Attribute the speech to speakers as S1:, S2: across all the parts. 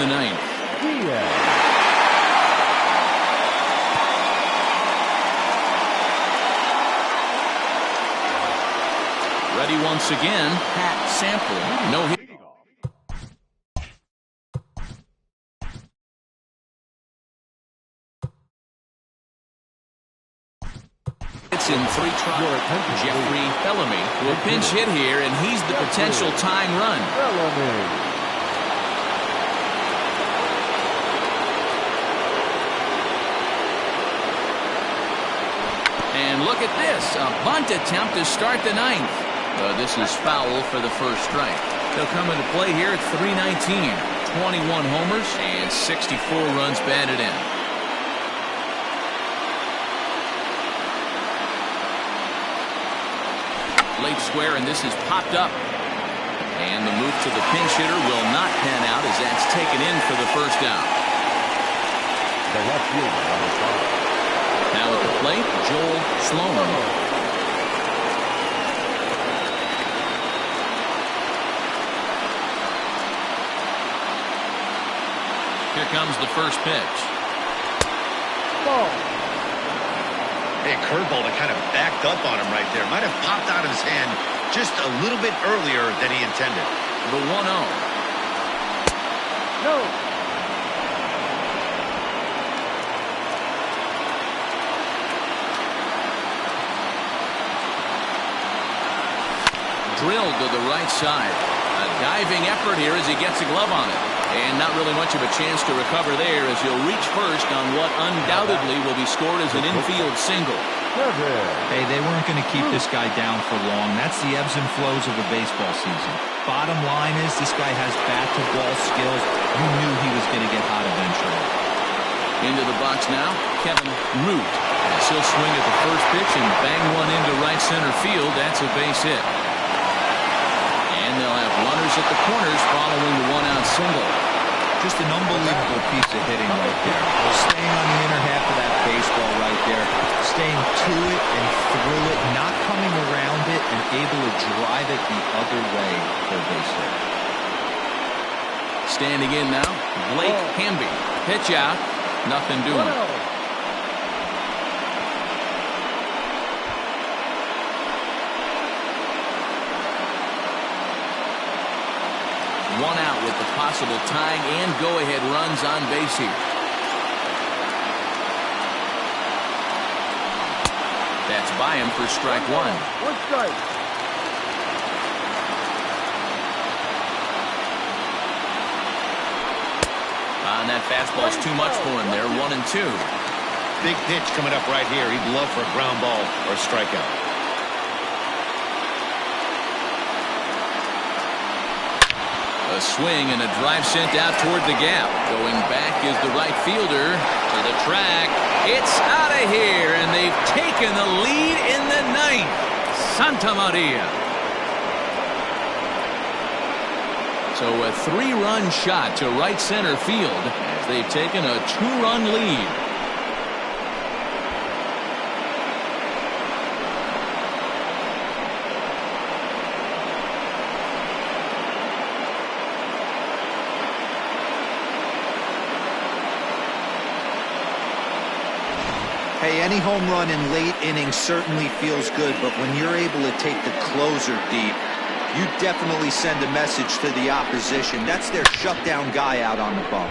S1: in the ninth. Ready once again, Pat Sample. No hit. It's in 3 tries. Jeffrey Bellamy will pinch hit here, and he's the potential tying run. And look at this, a bunt attempt to start the ninth. This is foul for the first strike. They'll come into play here at 3:19. 21 homers and 64 runs batted in. Late square, and this is popped up. And the move to the pinch hitter will not pan out as that's taken in for the first out.
S2: The left fielder on the side.
S1: Now at the plate, Joel Sloan. Here comes the first pitch.
S2: Ball.
S3: Hey, curveball that kind of backed up on him right there. Might have popped out of his hand just a little bit earlier than he intended.
S1: The 1-0.
S2: No.
S1: Drilled to the right side. A diving effort here as he gets a glove on it. And not really much of a chance to recover there as he'll reach first on what undoubtedly will be scored as an infield single.
S4: Hey, they weren't going to keep this guy down for long. That's the ebbs and flows of a baseball season. Bottom line is this guy has bat-to-ball skills. You knew he was going to get hot eventually.
S1: Into the box now, Kevin Root. As he'll swing at the first pitch and bang one into right center field. That's a base hit. And they'll have runners at the corners following the one-out single.
S4: Just an unbelievable piece of hitting right there. Staying on the inner half of that baseball right there. Staying to it and through it. Not coming around it and able to drive it the other way for a base hit.
S1: Standing in now, Blake Hamby. Pitch out. Nothing doing. One out with the possible tying and go-ahead runs on base here. That's by him for strike one.
S2: One strike.
S1: And that fastball's too much for him there. 1-2.
S3: Big pitch coming up right here. He'd love for a ground ball or a strikeout.
S1: A swing and a drive sent out toward the gap. Going back is the right fielder to the track. It's out of here, and they've taken the lead in the ninth. Santa Maria. So a 3-run shot to right center field as they've taken a 2-run lead.
S4: Hey, any home run in late innings certainly feels good, but when you're able to take the closer deep, you definitely send a message to the opposition. That's their shutdown guy out on the bump.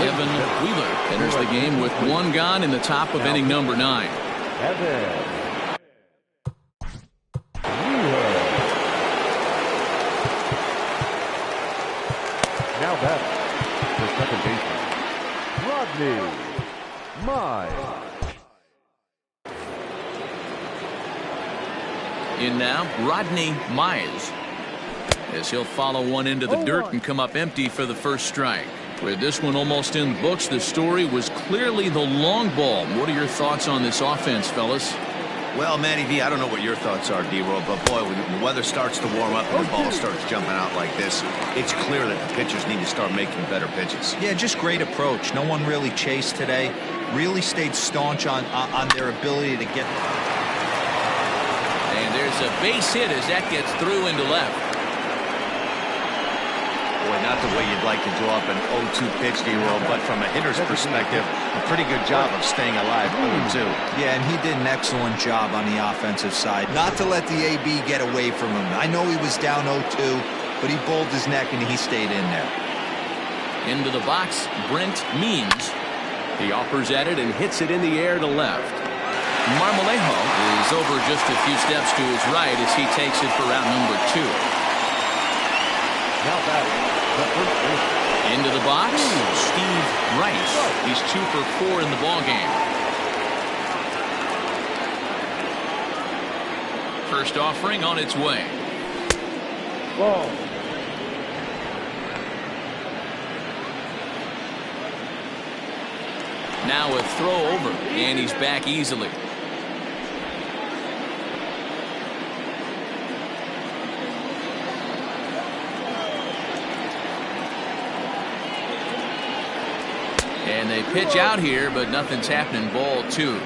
S1: Evan Wheeler enters the game with 1 gone in the top of inning number 9.
S2: Evan. Now batting for second baseman, Rodney Mize.
S1: In now, Rodney Mize. As he'll follow one into the dirt and come up empty for the first strike. With this one almost in the books, the story was clearly the long ball. What are your thoughts on this offense, fellas?
S3: Well, Manny V, I don't know what your thoughts are, D-Roll, but boy, when the weather starts to warm up and the ball starts jumping out like this, it's clear that the pitchers need to start making better pitches.
S4: Yeah, just great approach. No one really chased today. Really stayed staunch on their ability to get.
S1: And there's There's a base hit as that gets through into left.
S3: Boy, not the way you'd like to draw up an 0-2 pitch, D-Roll, but from a hitter's perspective, a pretty good job of staying alive 0-2.
S4: Yeah, and he did an excellent job on the offensive side. Not to let the AB get away from him. I know he was down 0-2, but he bowled his neck and he stayed in there.
S1: Into the box, Brent Means. He offers at it and hits it in the air to left. Marmolejo is over just a few steps to his right as he takes it for route number 2.
S2: Now batting, the first baseman.
S1: Into the box, Steve Rice. He's 2 for 4 in the ballgame. First offering on its way.
S2: Ball.
S1: Now a throw over, and he's back easily. And they pitch out here, but nothing's happening. Ball 2.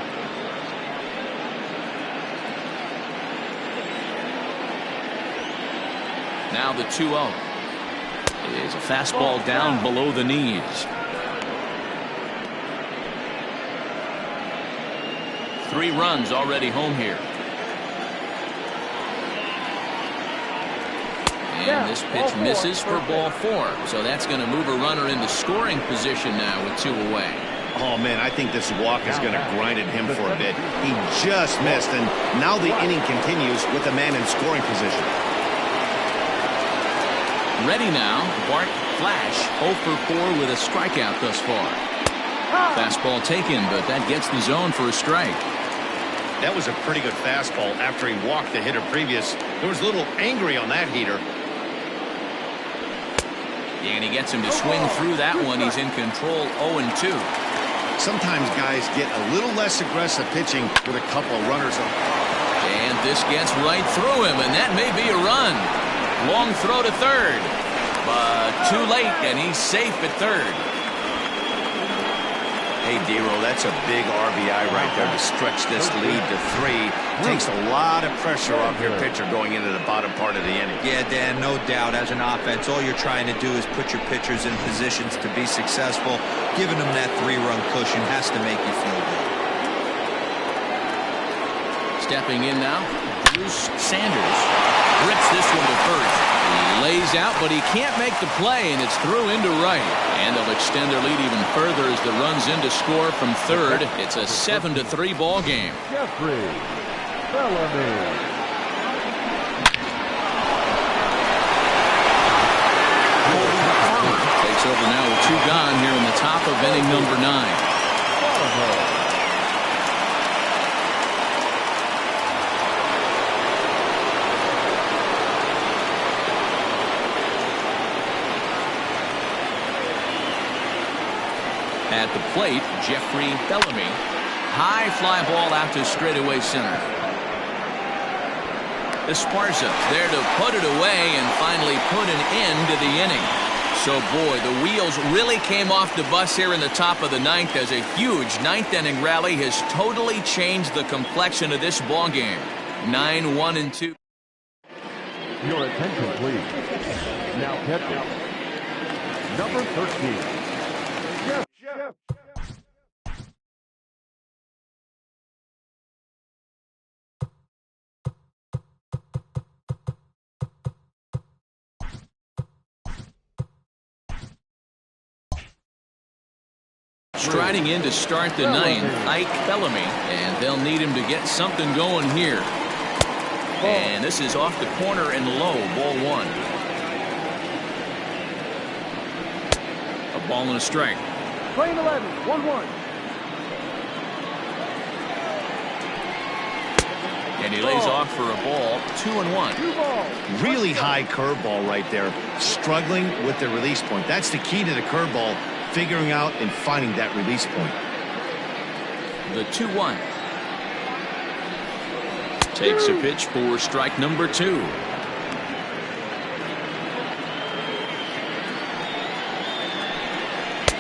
S1: Now the 2-0. It is a fastball down below the knees. 3 runs already home here. And this pitch misses for ball 4. So that's going to move a runner into scoring position now with 2 away.
S3: Oh, man, I think this walk is going to grind at him for a bit. He just missed, and now the inning continues with a man in scoring position.
S1: Ready now, Bart Flash, 0 for 4 with a strikeout thus far. Fastball taken, but that gets the zone for a strike.
S3: That was a pretty good fastball after he walked the hitter previous. He was a little angry on that heater.
S1: And he gets him to swing through that one. He's in control 0-2.
S3: Sometimes guys get a little less aggressive pitching with a couple of runners up.
S1: And this gets right through him, and that may be a run. Long throw to third, but too late, and he's safe at third.
S3: Hey, D-Roll, that's a big RBI right there to stretch this lead to 3. Takes a lot of pressure off your pitcher going into the bottom part of the inning.
S4: Yeah, Dan, no doubt. As an offense, all you're trying to do is put your pitchers in positions to be successful. Giving them that 3-run cushion has to make you feel good.
S1: Stepping in now, Bruce Sanders grips this one to first. He lays out, but he can't make the play, and it's through into right. And they'll extend their lead even further as the run's in to score from third. It's a 7-3 ball game.
S2: Jeffrey Bellamy.
S1: Takes over now with 2 gone here in the top of inning number 9. At the plate, Jeffrey Bellamy. High fly ball out to straightaway center. Esparza there to put it away and finally put an end to the inning. So, boy, the wheels really came off the bus here in the top of the 9th as a huge 9th inning rally has totally changed the complexion of this ball game. 9-1-2.
S2: Your attention, please. Now catching. Number 13. Jeff.
S1: Striding in to start the 9th, Ike Bellamy, and they'll need him to get something going here. And this is off the corner and low, ball 1. A ball and a strike.
S2: Playing 11, 1-1.
S1: And he lays off for a ball, 2-1.
S2: 2 balls.
S3: Really high curveball right there. Struggling with the release point. That's the key to the curveball. Figuring out and finding that release point.
S1: The 2-1. Takes a pitch for strike number 2.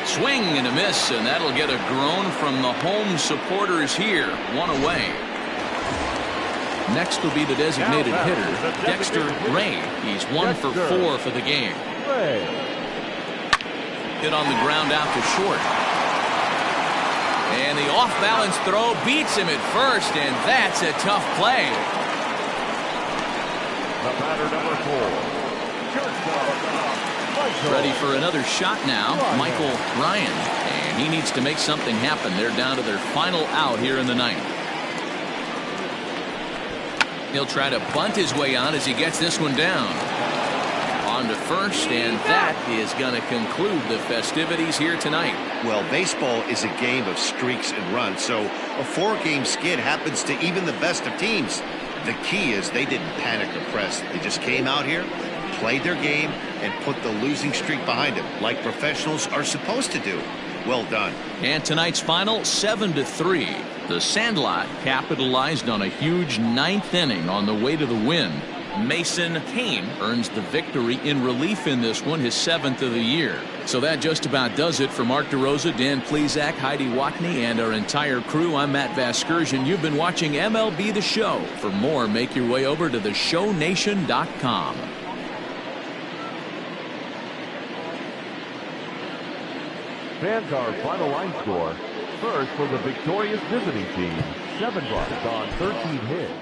S1: Swing and a miss, and that'll get a groan from the home supporters here. 1 away. Next will be the designated hitter, Dexter Ray. He's 1 for 4 for the game. Hit on the ground out to short. And the off-balance throw beats him at first, and that's a tough play.
S2: The batter, number 4.
S1: Ready for another shot now, Michael Ryan. And he needs to make something happen. They're down to their final out here in the ninth. He'll try to bunt his way on as he gets this one down. On to first, and that is going to conclude the festivities here tonight.
S3: Well, baseball is a game of streaks and runs, so a 4-game skid happens to even the best of teams. The key is they didn't panic or press. They just came out here, played their game, and put the losing streak behind them, like professionals are supposed to do. Well done.
S1: And tonight's final, 7-3. The Sandlot capitalized on a huge 9th inning on the way to the win. Mason Kane earns the victory in relief in this one, his 7th of the year. So that just about does it for Mark DeRosa, Dan Plesac, Heidi Watney, and our entire crew. I'm Matt Vasgersian. You've been watching MLB The Show. For more, make your way over to theshownation.com.
S2: Fans, our final line score. First for the victorious visiting team, 7 runs on 13 hits.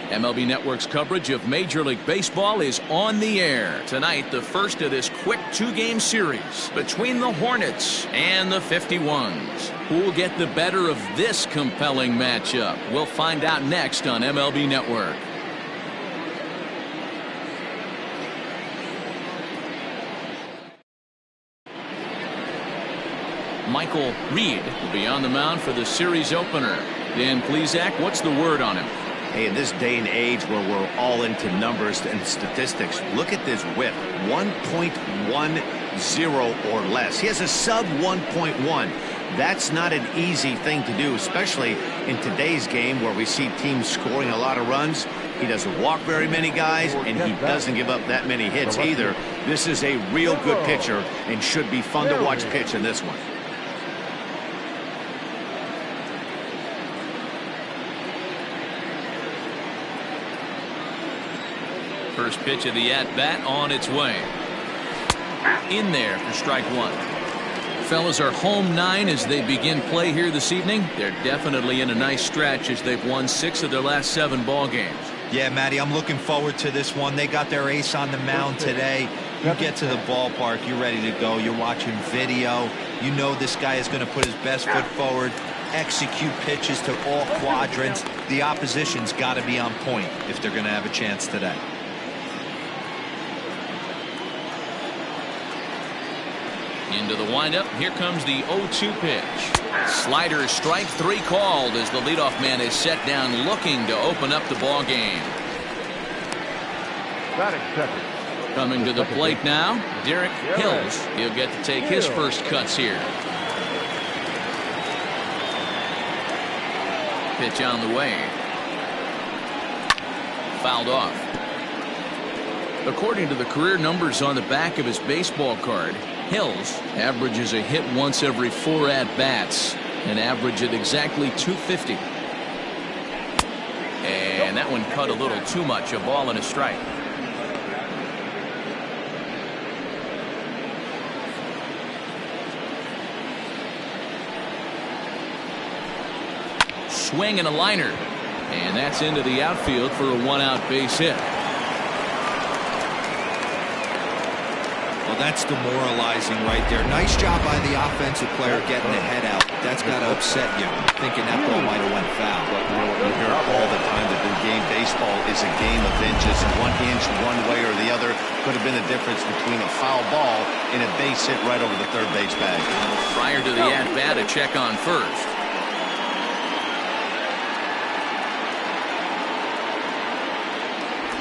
S1: MLB Network's coverage of Major League Baseball is on the air. Tonight, the first of this quick 2-game series between the Hornets and the 51s. Who will get the better of this compelling matchup? We'll find out next on MLB Network. Michael Reed will be on the mound for the series opener. Dan Plesac, what's the word on him?
S3: Hey, in this day and age where we're all into numbers and statistics, look at this whip, 1.10 or less. He has a sub 1.1. That's not an easy thing to do, especially in today's game where we see teams scoring a lot of runs. He doesn't walk very many guys, and he doesn't give up that many hits either. This is a real good pitcher and should be fun to watch pitch in this one.
S1: First pitch of the at-bat on its way. In there for strike 1. Fellas are home 9 as they begin play here this evening. They're definitely in a nice stretch as they've won 6 of their last 7 ball games.
S4: Yeah, Matty, I'm looking forward to this one. They got their ace on the mound today. You get to the ballpark, you're ready to go. You're watching video. You know this guy is going to put his best foot forward, execute pitches to all quadrants. The opposition's got to be on point if they're going to have a chance today.
S1: Into the windup. Here comes the 0-2 pitch. Slider, strike 3 called as the leadoff man is set down looking to open up the ball game. Coming to the plate now, Derek Hills. He'll get to take his first cuts here. Pitch on the way. Fouled off. According to the career numbers on the back of his baseball card, Hills averages a hit once every 4 at-bats, an average at exactly 250. And that one cut a little too much. A ball and a strike. Swing and a liner. And that's into the outfield for a one-out base hit.
S4: Well, that's demoralizing right there. Nice job by the offensive player getting the head out. That's got to upset you, thinking that ball might have went foul.
S3: But you know what you hear all the time, that the game baseball is a game of inches. 1 inch one way or the other could have been the difference between a foul ball and a base hit right over the third base bag.
S1: Prior to the at-bat, a check on first.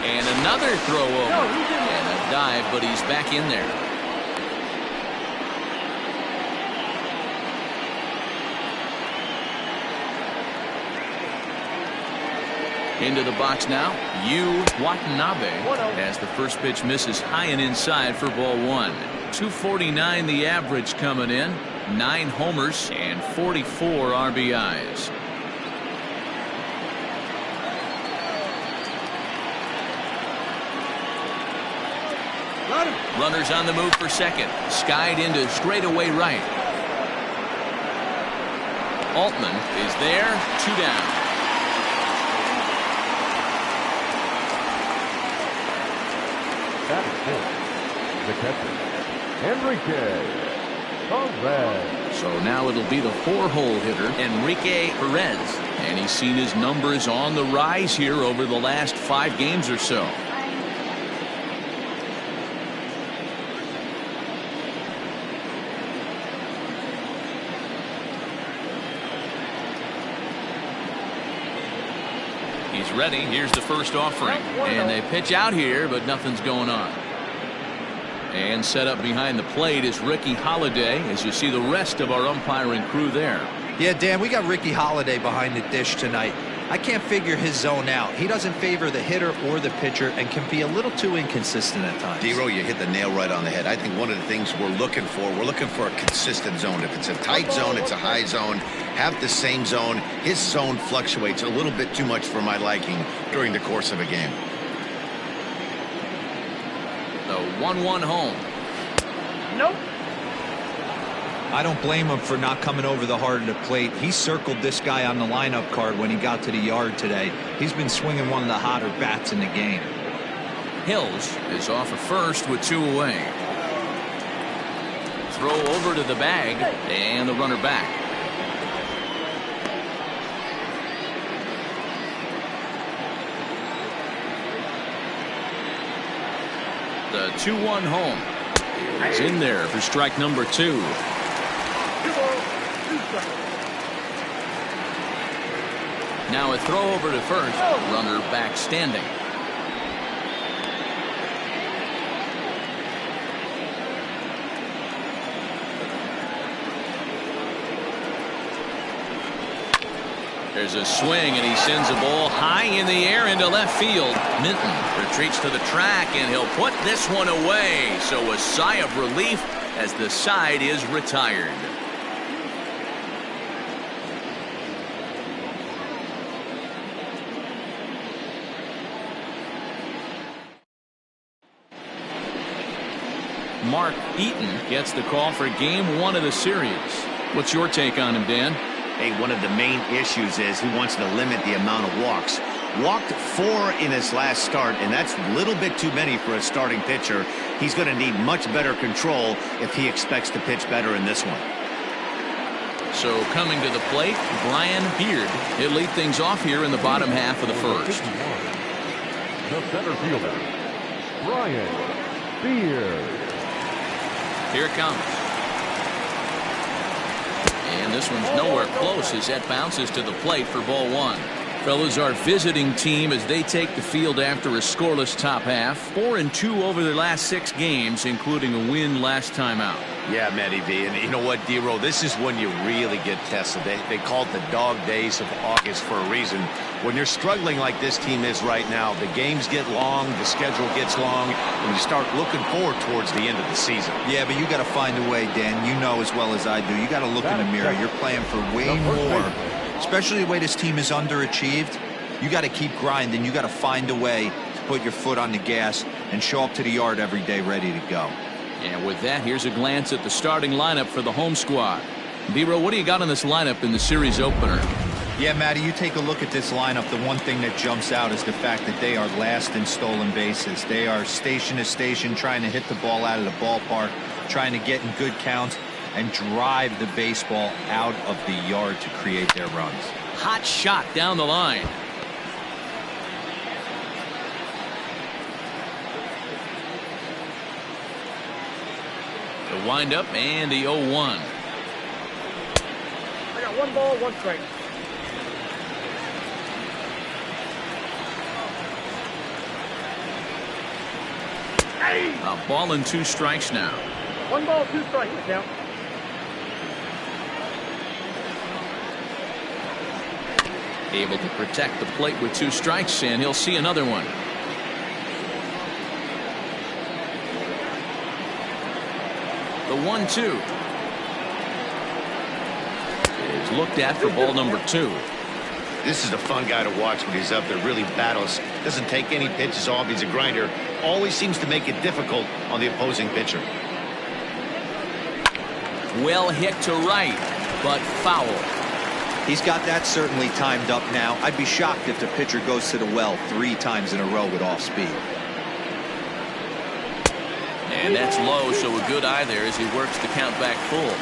S1: And another throw over. And a dive, but he's back in there. Into the box now. Watanabe as the first pitch misses high and inside for ball one. 249 the average coming in. 9 homers and 44 RBIs. Runners on the move for second. Skied into straightaway right. Altman is there. 2 down.
S2: That is the catcher, Enrique Perez.
S1: So now it'll be the 4-hole hitter, Enrique Perez. And he's seen his numbers on the rise here over the last 5 games or so. He's ready. Here's the first offering. And they pitch out here, but nothing's going on. And set up behind the plate is Ricky Holiday, as you see the rest of our umpiring crew there.
S4: Yeah, Dan, we got Ricky Holiday behind the dish tonight. I can't figure his zone out. He doesn't favor the hitter or the pitcher and can be a little too inconsistent at times.
S3: Dero, you hit the nail right on the head. I think one of the things we're looking for a consistent zone. If it's a tight zone, it's a high zone. Have the same zone. His zone fluctuates a little bit too much for my liking during the course of a game.
S1: The 1-1 home.
S5: Nope.
S4: I don't blame him for not coming over the heart of the plate. He circled this guy on the lineup card when he got to the yard today. He's been swinging one of the hotter bats in the game.
S1: Hills is off at first with 2 away. Throw over to the bag and the runner back. The 2-1 home is in there for strike number 2. Now a throw over to first. Runner back standing. There's a swing, and he sends a ball high in the air into left field. Minton retreats to the track, and he'll put this one away. So a sigh of relief as the side is retired. Mark Eaton gets the call for game 1 of the series. What's your take on him, Dan?
S3: Hey, one of the main issues is he wants to limit the amount of walks. Walked 4 in his last start, and that's a little bit too many for a starting pitcher. He's going to need much better control if he expects to pitch better in this one.
S1: So coming to the plate, Brian Beard. He'll lead things off here in the bottom half of the first.
S2: The center fielder, Brian Beard.
S1: Here it comes. And this one's nowhere close as that bounces to the plate for ball 1. Fellas, our visiting team as they take the field after a scoreless top half. 4-2 over their last 6 games, including a win last time out.
S3: Yeah, Matty V. And you know what, Dero? This is when you really get tested. They call it the dog days of August for a reason. When you're struggling like this team is right now, the games get long, the schedule gets long, and you start looking forward towards the end of the season.
S4: Yeah, but you got to find a way, Dan. You know as well as I do. You got to look in the mirror. You're playing for way more, especially the way this team is underachieved. You got to keep grinding. You got to find a way to put your foot on the gas and show up to the yard every day ready to go.
S1: And with that, here's a glance at the starting lineup for the home squad. D-Row, what do you got on this lineup in the series opener?
S4: Yeah, Matty, you take a look at this lineup. The one thing that jumps out is the fact that they are last in stolen bases. They are station to station trying to hit the ball out of the ballpark, trying to get in good counts and drive the baseball out of the yard to create their runs.
S1: Hot shot down the line. The windup and the 0-1.
S5: I got 1 ball, 1 strike.
S1: A ball and 2 strikes now.
S5: 1 ball, 2 strikes. Count.
S1: Able to protect the plate with 2 strikes, and he'll see another one. The 1-2 is looked at for ball number 2.
S3: This is a fun guy to watch when he's up there. Really battles. Doesn't take any pitches off. He's a grinder. Always seems to make it difficult on the opposing pitcher.
S1: Well hit to right, but foul.
S4: He's got that certainly timed up now. I'd be shocked if the pitcher goes to the well 3 times in a row with off speed.
S1: And that's low, so a good eye there as he works the count back full.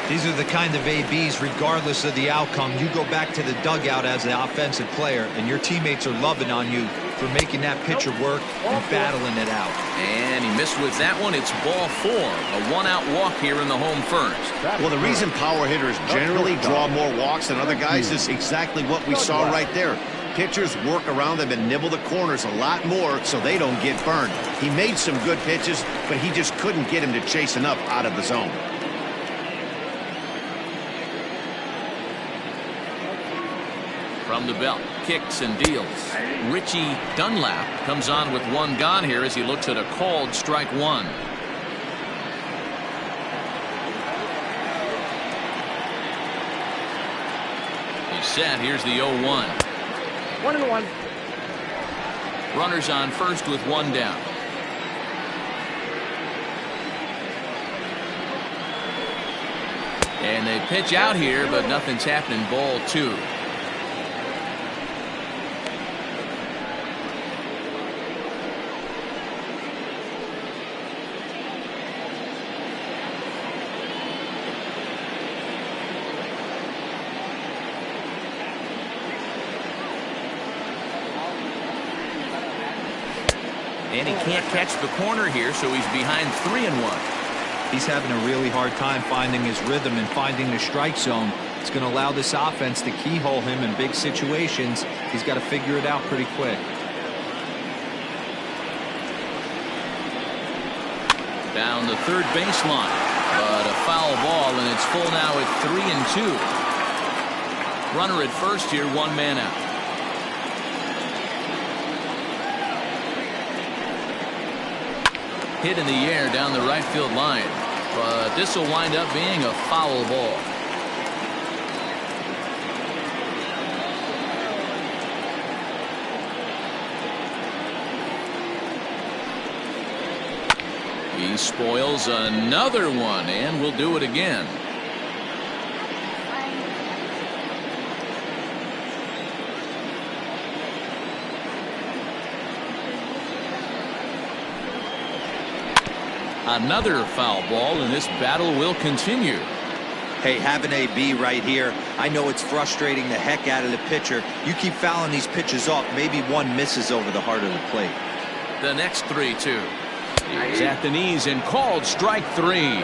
S4: These are the kind of ABs, regardless of the outcome. You go back to the dugout as an offensive player, and your teammates are loving on you for making that pitcher work and battling it out.
S1: And he missed with that one. It's ball 4. A 1-out walk here in the home first.
S3: Well, the reason power hitters generally draw more walks than other guys is exactly what we saw right there. Pitchers work around them and nibble the corners a lot more so they don't get burned. He made some good pitches, but he just couldn't get him to chase enough out of the zone.
S1: From the belt, kicks and deals. Richie Dunlap comes on with 1 gone here as he looks at a called strike 1. He's set. Here's the 0-1.
S5: 1-1.
S1: Runners on first with 1 down. And they pitch out here, but nothing's happening. Ball 2. And he can't catch the corner here, so he's behind 3-1.
S4: He's having a really hard time finding his rhythm and finding the strike zone. It's going to allow this offense to keyhole him in big situations. He's got to figure it out pretty quick.
S1: Down the third baseline, but a foul ball, and it's full now at 3-2. Runner at first here, 1 man out. Hit in the air down the right field line, but this will wind up being a foul ball. He spoils another one, and will do it again. Another foul ball, and this battle will continue.
S4: Hey, have an AB right here. I know it's frustrating the heck out of the pitcher. You keep fouling these pitches off, maybe one misses over the heart of the plate.
S1: The next 3-2. He's at the knees and called strike 3.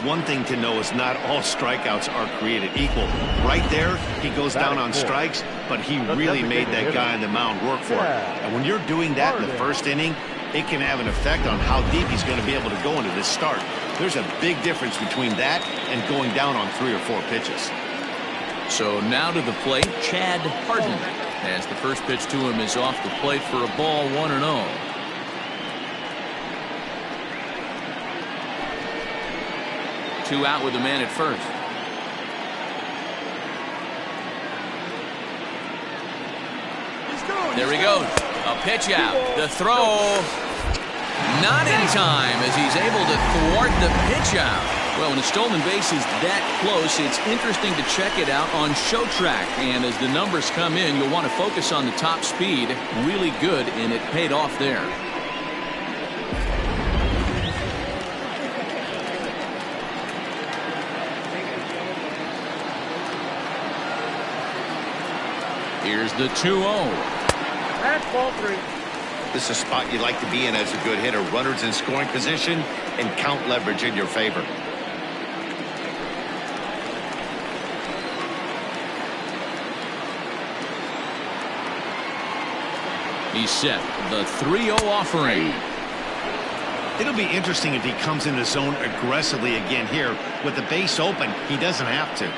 S3: One thing to know is not all strikeouts are created equal. Right there, he goes down on strikes, but he really made that guy on the mound work for it. And when you're doing that in the first inning, it can have an effect on how deep he's going to be able to go into this start. There's a big difference between that and going down on 3 or 4 pitches.
S1: So now to the plate, Chad Harden, as the first pitch to him is off the plate for a ball, 1-0. Two out with the man at first. There he goes. A pitch out. The throw. Not in time as he's able to thwart the pitch out. Well, when a stolen base is that close, it's interesting to check it out on show track. And as the numbers come in, you'll want to focus on the top speed. Really good, and it paid off there. Here's the 2-0.
S5: That's ball 3.
S3: This is a spot you like to be in as a good hitter. Runners in scoring position and count leverage in your favor.
S1: He's set. The 3-0 offering.
S3: It'll be interesting if he comes in the zone aggressively again here. With the base open, he doesn't have to.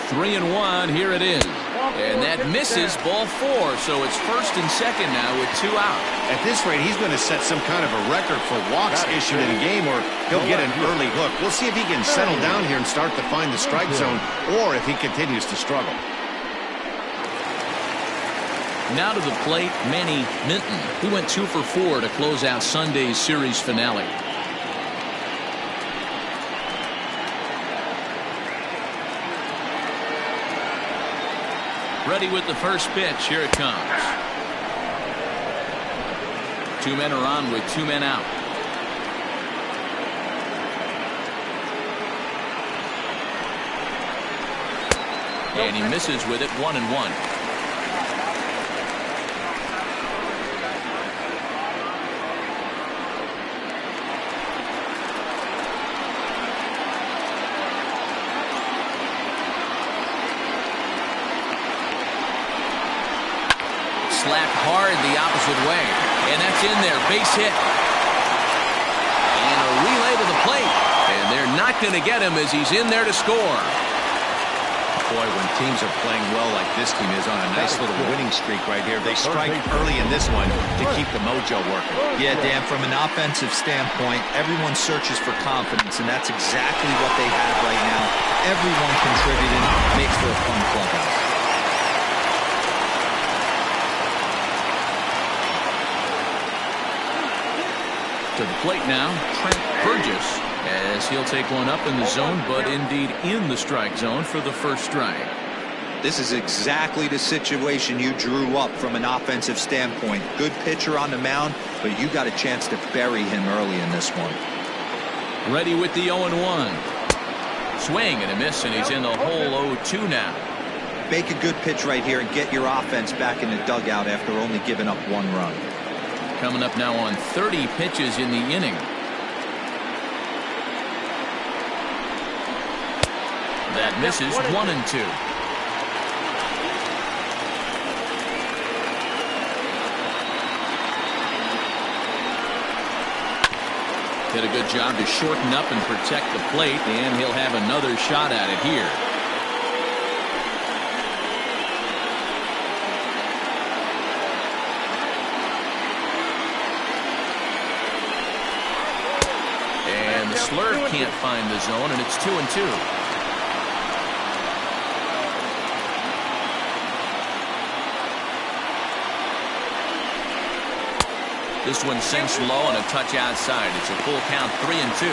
S1: Three and one, here it is. And that misses, ball 4, so it's first and second now with 2 out.
S3: At this rate, he's going to set some kind of a record for walks issued in a game, or he'll get an early hook. We'll see if he can settle down here and start to find the strike zone, or if he continues to struggle.
S1: Now to the plate, Manny Minton. He went 2 for 4 to close out Sunday's series finale. Ready with the first pitch. Here it comes. 2 men are on with 2 men out. And he misses with it. 1-1. Slapped hard the opposite way. And that's in there. Base hit. And a relay to the plate. And they're not going to get him as he's in there to score.
S3: Boy, when teams are playing well like this team is on a nice little winning streak right here, they strike early in this one to keep the mojo working.
S4: Yeah, Dan, from an offensive standpoint, everyone searches for confidence, and that's exactly what they have right now. Everyone contributing makes for a fun clubhouse.
S1: To the plate now, Trent Burgess, as he'll take one up in the zone, but indeed in the strike zone for the first strike.
S4: This is exactly the situation you drew up from an offensive standpoint. Good pitcher on the mound, but you got a chance to bury him early in this one.
S1: Ready with the 0-1. Swing and a miss, and he's in the hole 0-2 now.
S4: Make a good pitch right here and get your offense back in the dugout after only giving up 1 run.
S1: Coming up now on 30 pitches in the inning. That misses. 1-2. Did a good job to shorten up and protect the plate, and he'll have another shot at it here. And the slurve can't find the zone, and it's 2-2. This one sinks low and a touch outside. It's a full count, 3-2.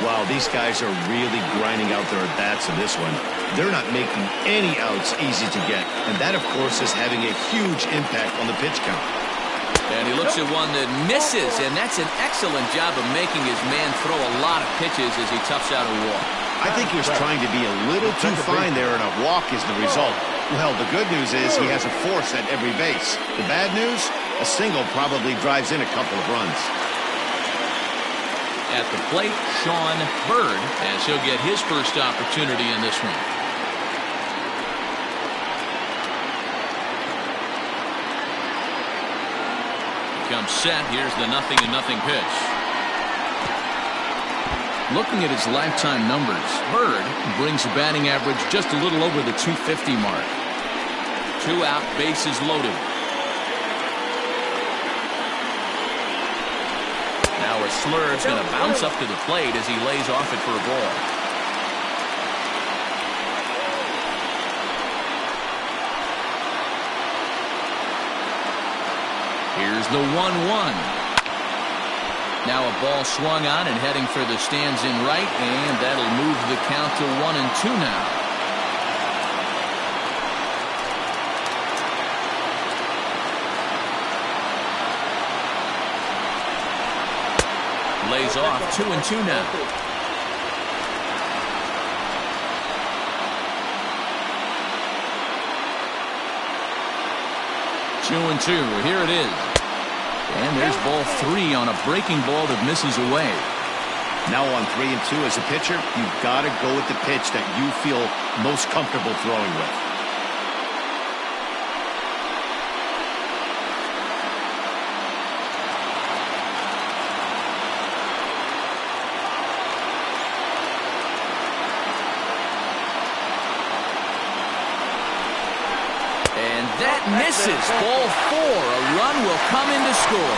S3: Wow, these guys are really grinding out their at-bats in this one. They're not making any outs easy to get. And that, of course, is having a huge impact on the pitch count.
S1: And he looks at one that misses, and that's an excellent job of making his man throw a lot of pitches as he toughs out a walk.
S3: I think he was trying to be a little too fine there, and a walk is the result. Well, the good news is he has a force at every base. The bad news? A single probably drives in a couple of runs.
S1: At the plate, Sean Bird, as he'll get his first opportunity in this one. Comes set. Here's the 0-0 pitch. Looking at his lifetime numbers, Bird brings a batting average just a little over the 250 mark. 2 out, bases loaded. Now a slurve's going to bounce up to the plate as he lays off it for a ball. Here's the 1-1. Now a ball swung on and heading for the stands in right, and that'll move the count to 1-2 now. Lays off 2-2 now. Two and two. Here it is. And there's ball 3 on a breaking ball that misses away.
S3: Now on 3-2 as a pitcher, you've got to go with the pitch that you feel most comfortable throwing with.
S1: That misses. Ball 4. A run will come in to score.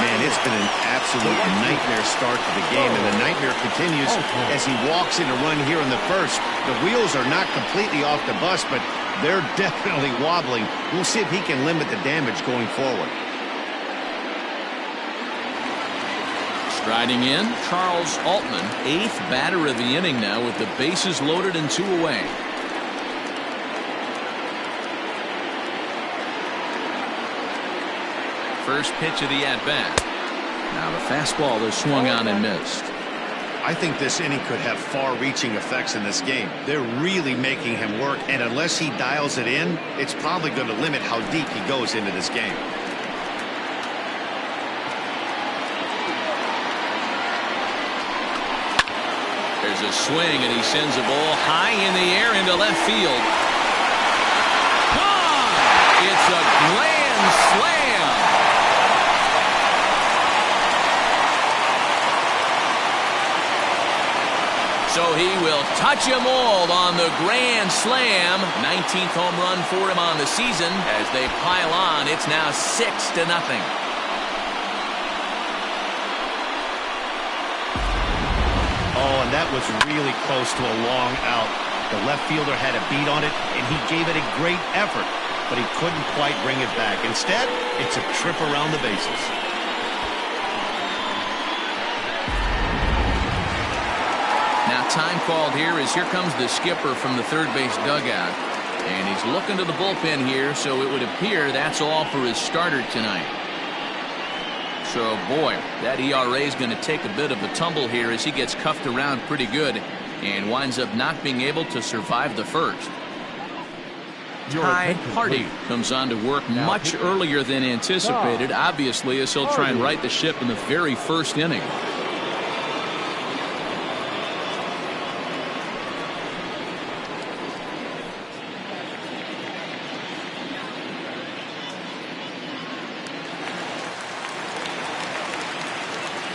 S3: Man, it's been an absolute nightmare start to the game, and the nightmare continues as he walks in a run here in the first. The wheels are not completely off the bus, but they're definitely wobbling. We'll see if he can limit the damage going forward.
S1: Striding in, Charles Altman, 8th batter of the inning now with the bases loaded and 2 away. First pitch of the at-bat. Now the fastball is swung on and missed.
S3: I think this inning could have far-reaching effects in this game. They're really making him work, and unless he dials it in, it's probably going to limit how deep he goes into this game.
S1: There's a swing, and he sends a ball high in the air into left field. Gone! It's a grand slam! So he will touch them all on the grand slam. 19th home run for him on the season. As they pile on, it's now 6-0.
S3: Oh, and that was really close to a long out. The left fielder had a beat on it, and he gave it a great effort, but he couldn't quite bring it back. Instead, it's a trip around the bases.
S1: Now time called here as here comes the skipper from the third base dugout. And he's looking to the bullpen here, so it would appear that's all for his starter tonight. So, boy, that ERA is going to take a bit of a tumble here as he gets cuffed around pretty good and winds up not being able to survive the first. Ty Hardy comes on to work much earlier than anticipated, obviously, as he'll try and right the ship in the very first inning.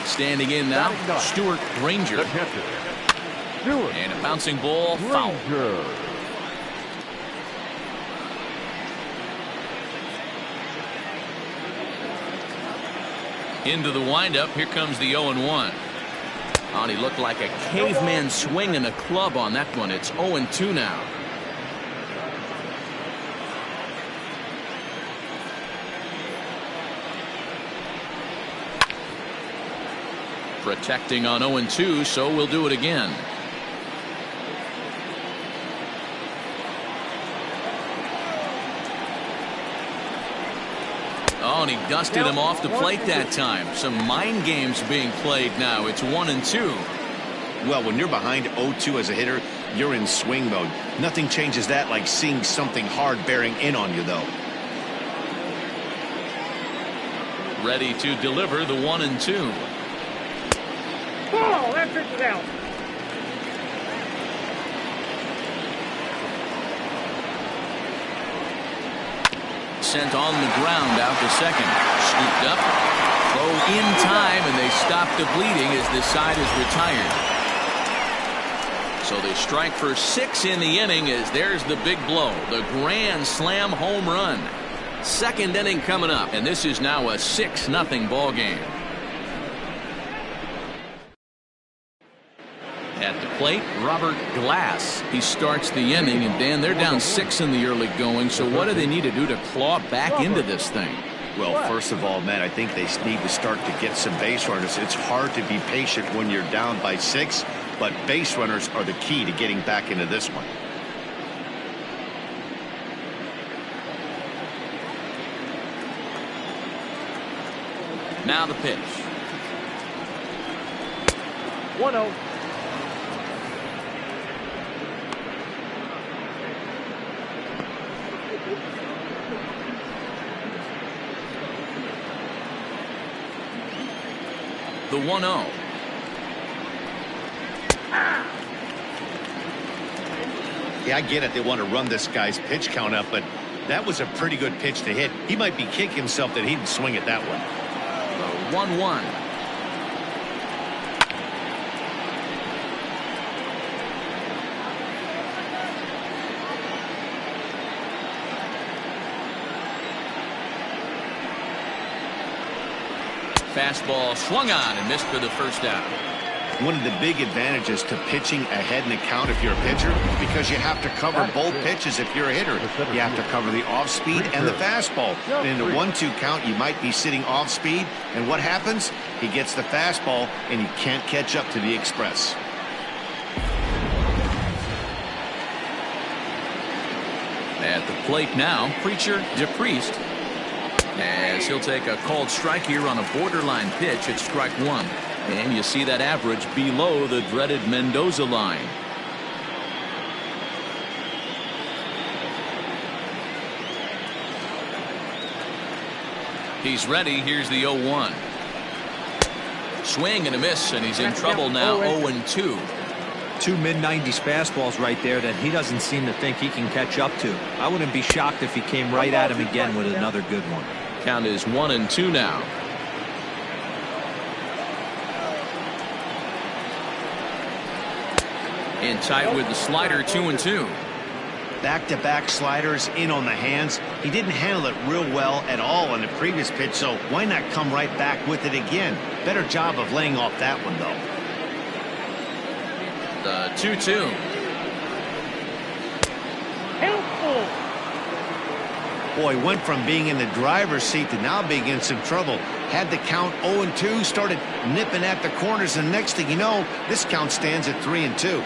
S1: Standing in now, Stuart Granger. And a bouncing ball, foul. Into the windup, here comes the 0-1. Oh, he looked like a caveman swinging a club on that one. It's 0-2 now. Protecting on 0-2, so we'll do it again. Oh, and he dusted him off the plate that time. Some mind games being played now. It's 1-2.
S3: Well, when you're behind 0-2 as a hitter, you're in swing mode. Nothing changes that like seeing something hard bearing in on you, though.
S1: Ready to deliver the 1-2.
S5: Oh, that pitch is out.
S1: Sent on the ground out to second. Scooped up. Throw in time, and they stop the bleeding as this side is retired. So they strike for 6 in the inning as there's the big blow. The grand slam home run. Second inning coming up, and this is now a 6-0 ball game. At the plate, Robert Glass. He starts the inning, and Dan, they're down 6 in the early going. So what do they need to do to claw back into this thing?
S3: Well, first of all, Matt, I think they need to start to get some base runners. It's hard to be patient when you're down by 6, but base runners are the key to getting back into this one.
S1: Now the pitch.
S5: 1-0.
S1: The 1-0.
S3: Yeah, I get it. They want to run this guy's pitch count up, but that was a pretty good pitch to hit. He might be kicking himself that he didn't swing at that one.
S1: 1-1. Fastball swung on and missed for the first out.
S3: One of the big advantages to pitching ahead in the count if you're a pitcher, because you have to cover both pitches if you're a hitter. You have to cover the off speed and the fastball. And in a 1-2 count, you might be sitting off speed, and what happens? He gets the fastball, and he can't catch up to the express.
S1: At the plate now, Preacher DePriest, as he'll take a called strike here on a borderline pitch at strike 1. And you see that average below the dreaded Mendoza line. He's ready. Here's the 0-1. Swing and a miss, and he's in trouble now. 0-2.
S4: Two mid-90s fastballs right there that he doesn't seem to think he can catch up to. I wouldn't be shocked if he came right at him again with another good one.
S1: Count is 1-2 now. In tight with the slider, 2-2.
S3: Back-to-back sliders in on the hands. He didn't handle it real well at all on the previous pitch, so why not come right back with it again? Better job of laying off that one, though.
S1: The 2-2.
S3: Boy, went from being in the driver's seat to now being in some trouble. Had the count 0-2, started nipping at the corners, and next thing you know, this count stands at 3-2.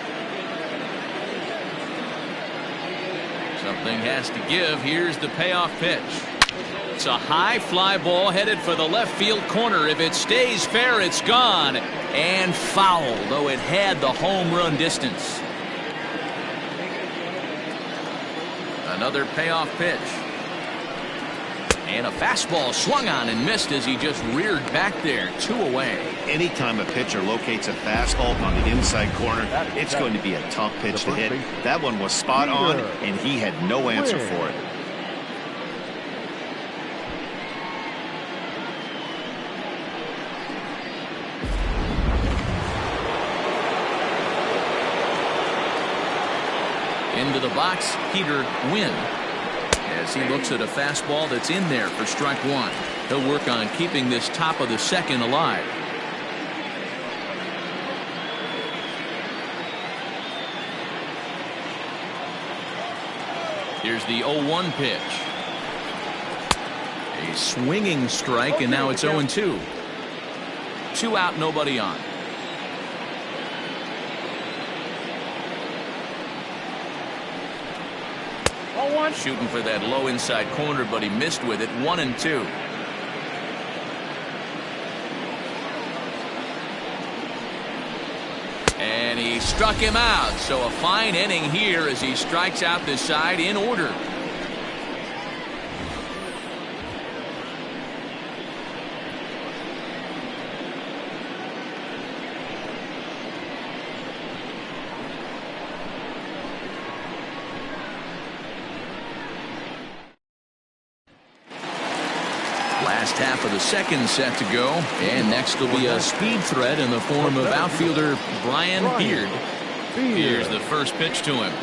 S1: Something has to give. Here's the payoff pitch. It's a high fly ball headed for the left field corner. If it stays fair, it's gone. And foul, though it had the home run distance. Another payoff pitch. And a fastball swung on and missed as he just reared back there. 2 away.
S3: Anytime a pitcher locates a fastball on the inside corner, it's going to be a tough pitch to hit. That one was spot on, and he had no answer for it.
S1: Into the box, Peter Wynn, as he looks at a fastball that's in there for strike 1. He'll work on keeping this top of the second alive. Here's the 0-1 pitch. A swinging strike, and now it's 0-2. 2 out, nobody on. Shooting for that low inside corner, but he missed with it. 1-2. And he struck him out. So a fine inning here as he strikes out this side in order. Last half of the second set to go, and next will be a speed threat in the form of outfielder Brian Beard. Here's the first pitch to him.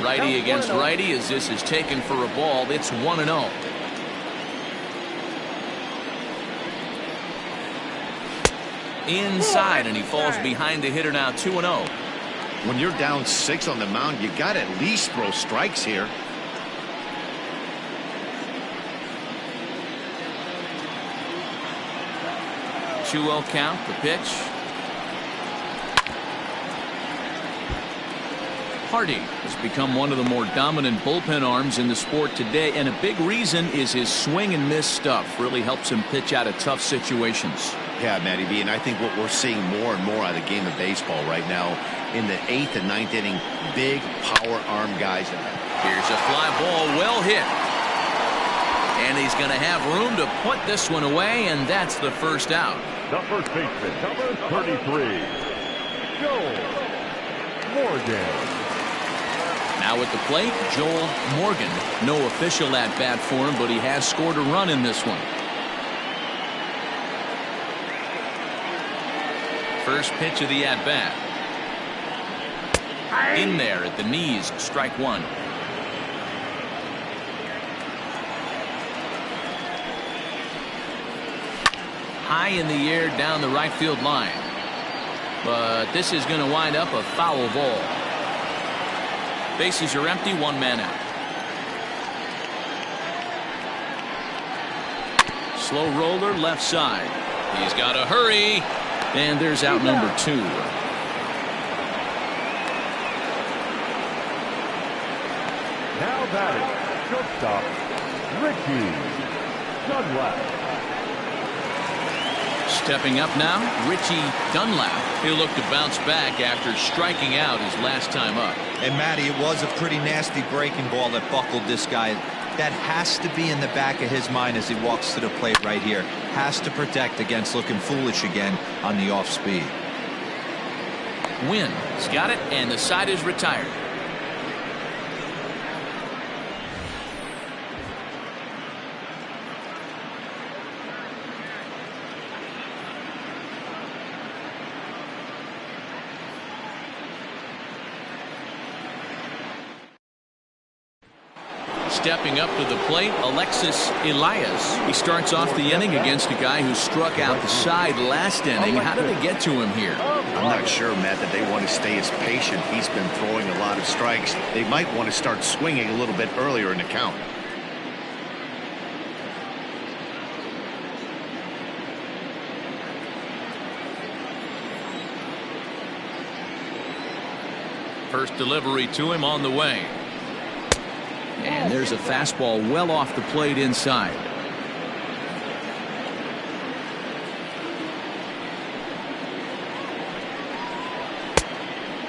S1: Righty against righty as this is taken for a ball. It's 1-0. Inside, and he falls behind the hitter now. 2-0.
S3: When you're down 6 on the mound, you got to at least throw strikes here.
S1: 2-0 count. The pitch. Hardy has become one of the more dominant bullpen arms in the sport today, and a big reason is his swing and miss stuff. Really helps him pitch out of tough situations.
S3: Yeah, Matty B, and I think what we're seeing more and more out of the game of baseball right now in the 8th and 9th inning, big power arm guys.
S1: Here's a fly ball, well hit. And he's going to have room to put this one away, and that's the first out.
S2: The first baseman, number 33, Joel Morgan.
S1: Now at the plate, Joel Morgan. No official at-bat for him, but he has scored a run in this one. First pitch of the at-bat. In there at the knees, strike one. High in the air down the right field line. But this is going to wind up a foul ball. Bases are empty, one man out. Slow roller left side. He's got to hurry. And there's out number 2.
S2: Now batting, shortstop, Richie Dunlap.
S1: Stepping up now, Richie Dunlap. He'll look to bounce back after striking out his last time up.
S4: And Matty, it was a pretty nasty breaking ball that buckled this guy. That has to be in the back of his mind as he walks to the plate right here. Has to protect against looking foolish again on the off speed.
S1: Win. He's got it, and the side is retired. Stepping up to the plate, Alexis Elias. He starts off the inning against a guy who struck out the side last inning. How do they get to him here?
S3: I'm not sure, Matt, that they want to stay as patient. He's been throwing a lot of strikes. They might want to start swinging a little bit earlier in the count.
S1: First delivery to him on the way. And there's a fastball well off the plate inside.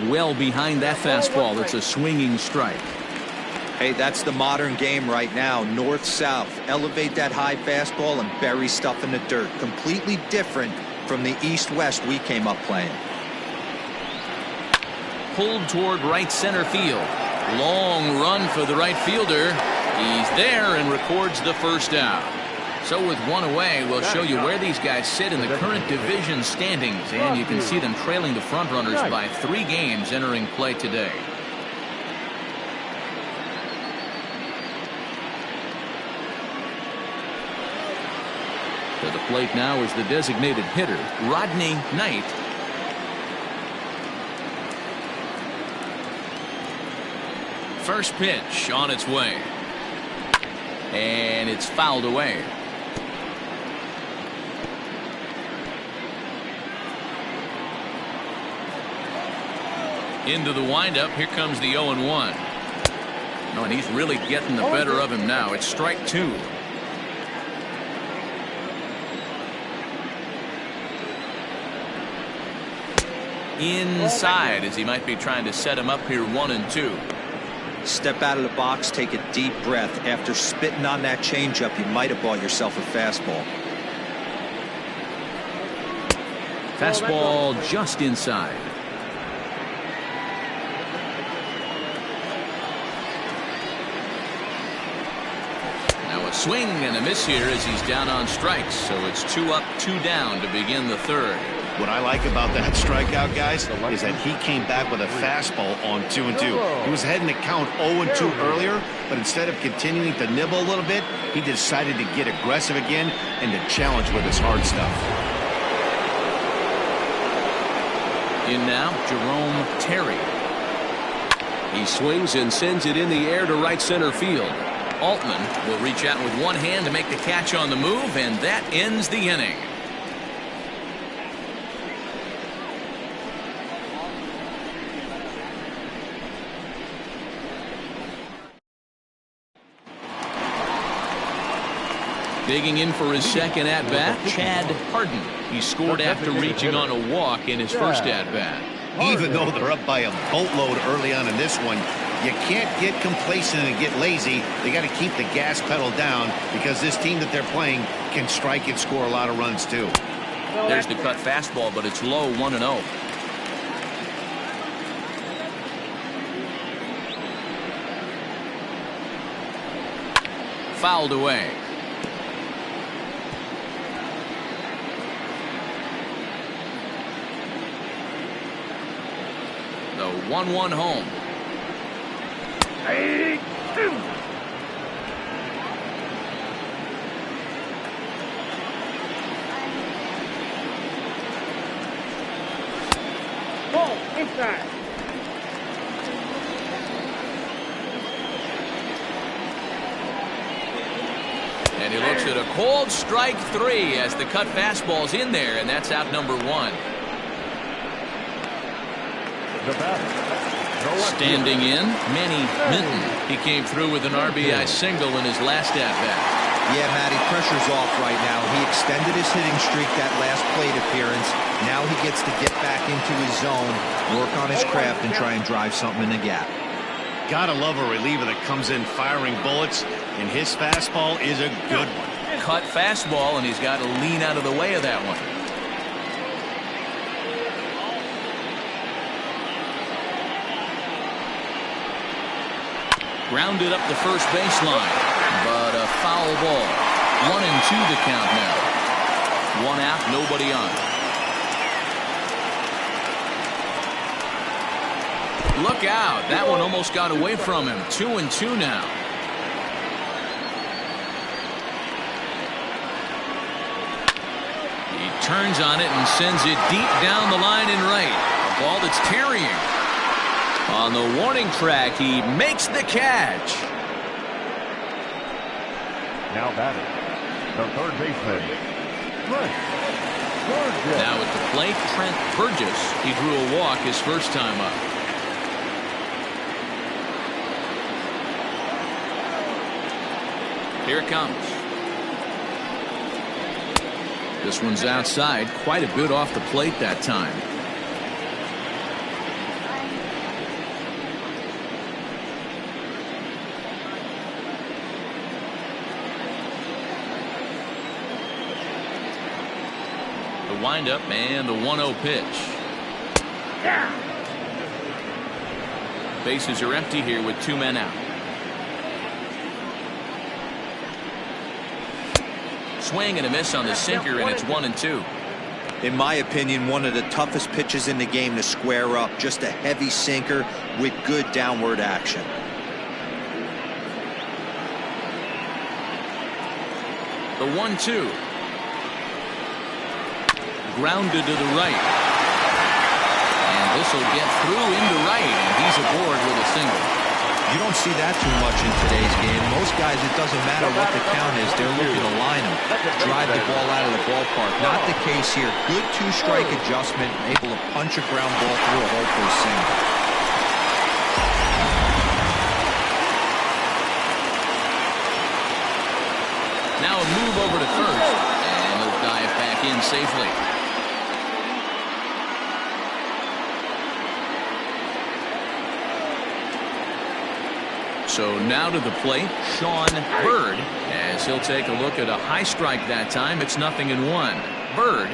S1: Well behind that fastball. It's a swinging strike.
S4: Hey, that's the modern game right now. North-south. Elevate that high fastball and bury stuff in the dirt. Completely different from the east-west we came up playing.
S1: Pulled toward right center field. Long run for the right fielder. He's there and records the first out. So with one away, we'll show you where these guys sit in the current division standings, and you can see them trailing the front runners by 3 games entering play today. To the plate now is the designated hitter, Rodney Knight. First pitch on its way. And it's fouled away. Into the windup. Here comes the 0-1. No, and he's really getting the better of him now. It's strike 2. Inside, as he might be trying to set him up here 1-2.
S4: Step out of the box, take a deep breath. After spitting on that changeup, you might have bought yourself a fastball.
S1: Fastball just inside. Now a swing and a miss here as he's down on strikes. So it's 2 up, 2 down to begin the third.
S3: What I like about that strikeout, guys, is that he came back with a fastball on 2-2. He was ahead in the count 0-2 earlier, but instead of continuing to nibble a little bit, he decided to get aggressive again and to challenge with his hard stuff.
S1: In now, Jerome Terry.
S6: He swings and sends it in the air to right center field.
S1: Altman will reach out with one hand to make the catch on the move, and that ends the inning. Digging in for his second at-bat, Chad Hardin. He scored after reaching on a walk in his first at-bat.
S3: Even though they're up by a boatload early on in this one, you can't get complacent and get lazy. They got to keep the gas pedal down because this team that they're playing can strike and score a lot of runs too.
S1: There's the cut fastball, but it's low, 1-0. Fouled away. The 1-1 home.
S5: Ball inside.
S1: And he looks at a cold strike 3 as the cut fastball's in there, and that's out number 1. Standing in, Manny Minton. He came through with an RBI single in his last at-bat.
S4: Yeah, Matty, pressure's off right now. He extended his hitting streak that last plate appearance. Now he gets to get back into his zone, work on his craft, and try and drive something in the gap.
S3: Gotta love a reliever that comes in firing bullets, and his fastball is a good one.
S1: Cut fastball, and he's got to lean out of the way of that one. Grounded up the first baseline, but a foul ball. 1-2 the count now. 1 out, nobody on. Look out. That one almost got away from him. 2-2 now. He turns on it and sends it deep down the line and right. A ball that's carrying. On the warning track, he makes the catch.
S2: Now batting, the third baseman, Trent Burgess.
S1: Now at the plate, Trent Burgess. He drew a walk his first time up. Here it comes. This one's outside, quite a bit off the plate that time. The windup and the 1-0 pitch. Bases are empty here with 2 men out. Swing and a miss on the sinker, and it's 1-2.
S4: In my opinion, one of the toughest pitches in the game to square up. Just a heavy sinker with good downward action.
S1: The 1-2. Grounded to the right. And this will get through into right, and he's aboard with a single.
S4: You don't see that too much in today's game. Most guys, it doesn't matter what the count is. They're looking to line them, drive the ball out of the ballpark. Not the case here. Good 2-strike adjustment, able to punch a ground ball through a hole for a single.
S1: Now a move over to first, and he'll dive back in safely. So now to the plate, Sean Bird, as he'll take a look at a high strike that time. It's 0-1. Bird,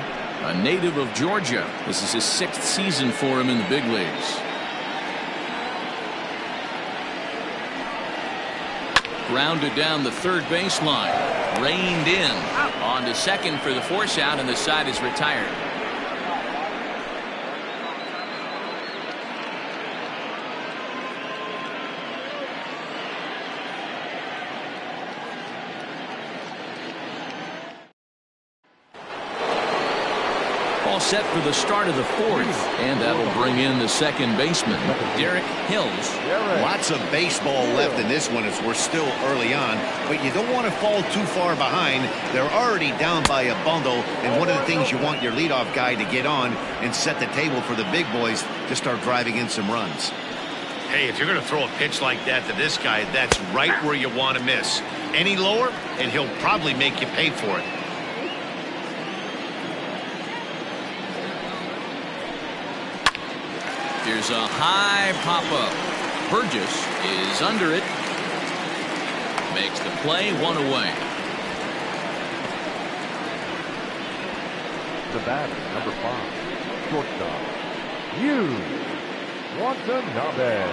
S1: a native of Georgia. This is his 6th season for him in the big leagues. Grounded down the third baseline. Reined in. On to second for the force out, and the side is retired. all set for the start of the fourth. And that'll bring in the second baseman, Derek Hills.
S3: Lots of baseball left in this one as we're still early on, but you don't want to fall too far behind. They're already down by a bundle, and one of the things you want your leadoff guy to get on and set the table for the big boys to start driving in some runs. Hey, if you're going to throw a pitch like that to this guy, that's right where you want to miss. Any lower, and he'll probably make you pay for it.
S1: Here's a high pop-up. Burgess is under it. Makes the play, one away.
S2: The batter, number 5, shortstop, Watanabe.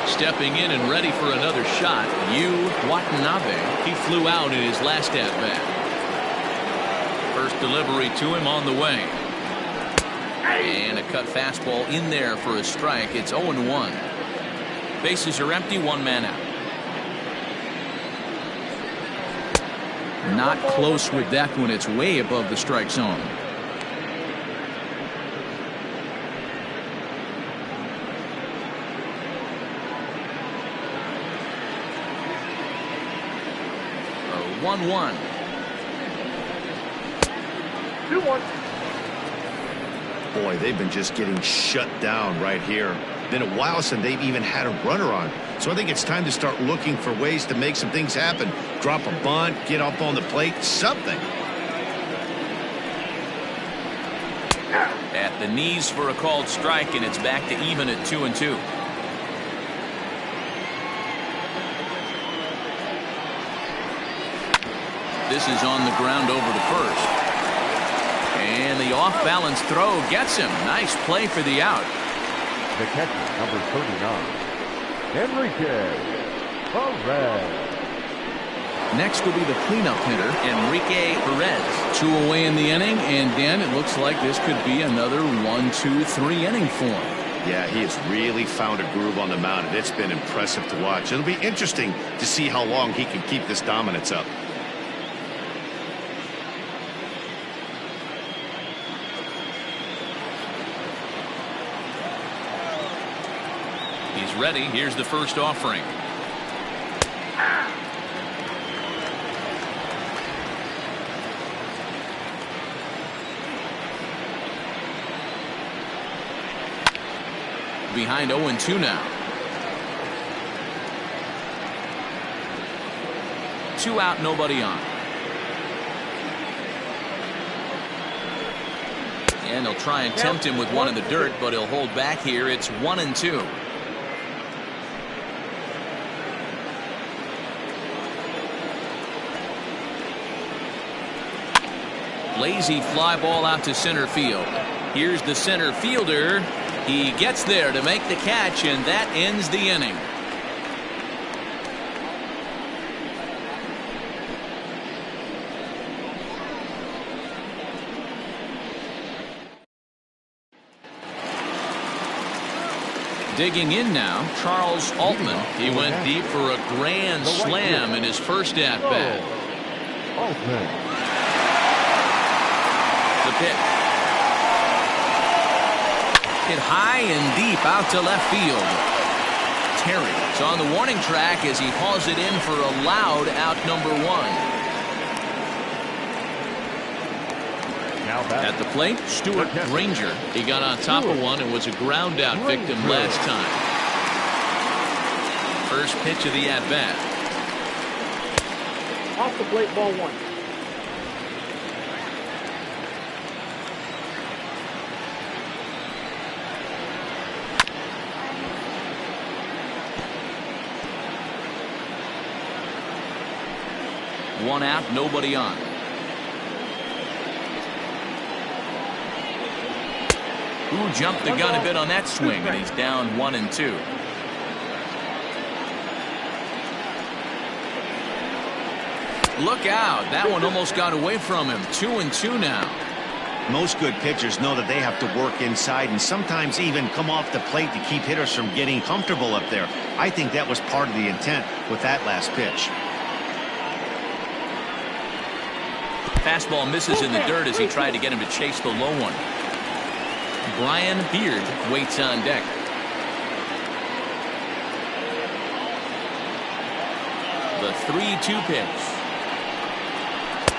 S1: Stepping in and ready for another shot, Watanabe. He flew out in his last at-bat. First delivery to him on the way. And a cut fastball in there for a strike. It's 0-1. Bases are empty, one man out. Not close with that one. It's way above the strike zone. A 1-1.
S5: 2-1.
S3: Boy, they've been just getting shut down right here. Been a while since they've even had a runner on. So I think it's time to start looking for ways to make some things happen. Drop a bunt, get up on the plate, something.
S1: At the knees for a called strike, and it's back to even at 2-2. This is on the ground over to first. And the off-balance throw gets him. Nice play for the out.
S2: The catcher, number 39, Enrique Perez.
S1: Next will be the cleanup hitter, Enrique Perez. 2 away in the inning, and Dan, it looks like this could be another 1-2-3 inning for him.
S3: Yeah, he has really found a groove on the mound, and it's been impressive to watch. It'll be interesting to see how long he can keep this dominance up.
S1: He's ready. Here's the first offering. Behind 0-2 now. 2 out, nobody on. And they'll try and tempt him with one in the dirt, but he'll hold back here. It's 1-2. Lazy fly ball out to center field. Here's the center fielder. He gets there to make the catch, and that ends the inning. Digging in now, Charles Altman. He went deep for a grand slam in his first at-bat.
S2: Altman.
S1: The pitch. Hit high and deep out to left field. Terry is on the warning track as he hauls it in for a loud out number 1.
S2: Now back
S1: at the plate, Stuart Granger. He got on top of one and was a ground out victim last time. First pitch of the at-bat.
S5: Off the plate, ball 1.
S1: One out, nobody on. Who jumped the gun a bit on that swing, and he's down 1-2. Look out. That one almost got away from him. 2-2 now.
S3: Most good pitchers know that they have to work inside and sometimes even come off the plate to keep hitters from getting comfortable up there. I think that was part of the intent with that last pitch.
S1: Fastball misses in the dirt as he tried to get him to chase the low one. Brian Beard waits on deck. The 3-2 pitch.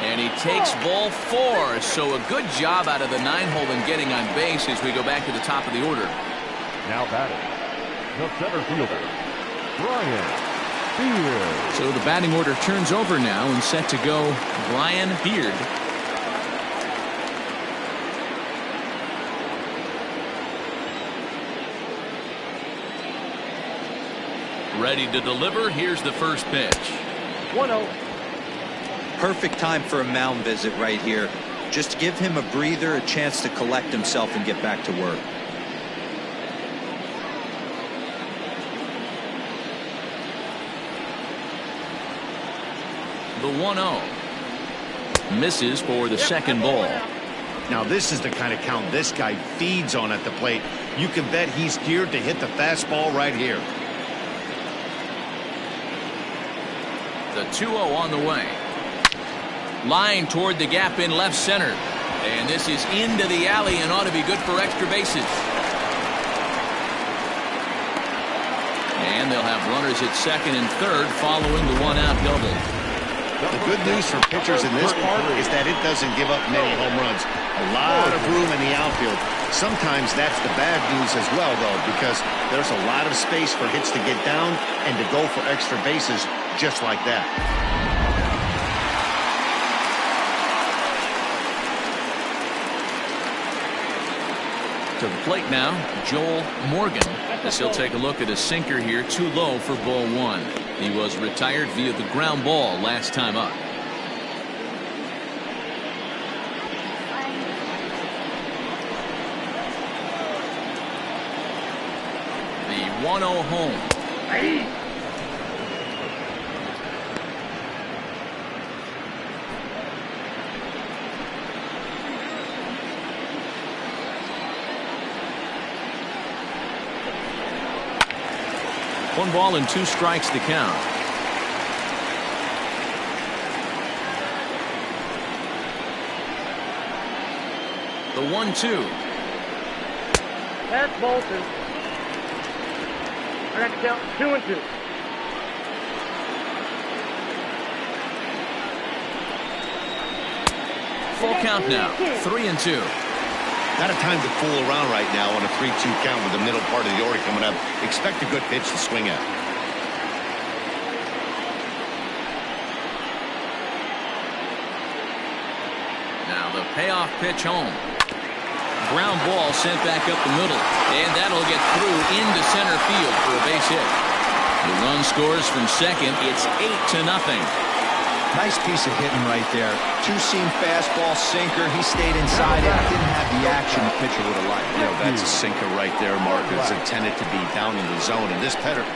S1: And he takes ball 4. So a good job out of the 9-hole in getting on base as we go back to the top of the order.
S2: Now batting, the center fielder, Brian Beard.
S1: So the batting order turns over now and set to go Brian Beard. Ready to deliver. Here's the first pitch.
S5: 1-0.
S4: Perfect time for a mound visit right here. Just give him a breather, a chance to collect himself and get back to work.
S1: The 1-0. Misses for the second ball.
S3: Now this is the kind of count this guy feeds on at the plate. You can bet he's geared to hit the fastball right here.
S1: The 2-0 on the way. Line toward the gap in left center. And this is into the alley and ought to be good for extra bases. And they'll have runners at second and third following the one-out double.
S3: The good news for pitchers in this part is that it doesn't give up many home runs. A lot of room in the outfield. Sometimes that's the bad news as well, though, because there's a lot of space for hits to get down and to go for extra bases just like that.
S1: To the plate now, Joel Morgan, as he'll take a look at a sinker here, too low for ball 1. He was retired via the ground ball last time up. The 1-0 home. 1 ball and 2 strikes to count. The 1-2.
S5: That's Bolton. I got to count 2-2.
S1: Full count now. 3-2.
S3: Not a time to fool around right now on a 3-2 count with the middle part of the order coming up. Expect a good pitch to swing at.
S1: Now the payoff pitch home. Ground ball sent back up the middle. And that'll get through into center field for a base hit. The run scores from second. It's 8-0.
S4: Nice piece of hitting right there. Two-seam fastball, sinker. He stayed inside it. Didn't have the action the pitcher would have liked.
S3: You know, that's a sinker right there, Mark. It's intended to be down in the zone. And this pitcher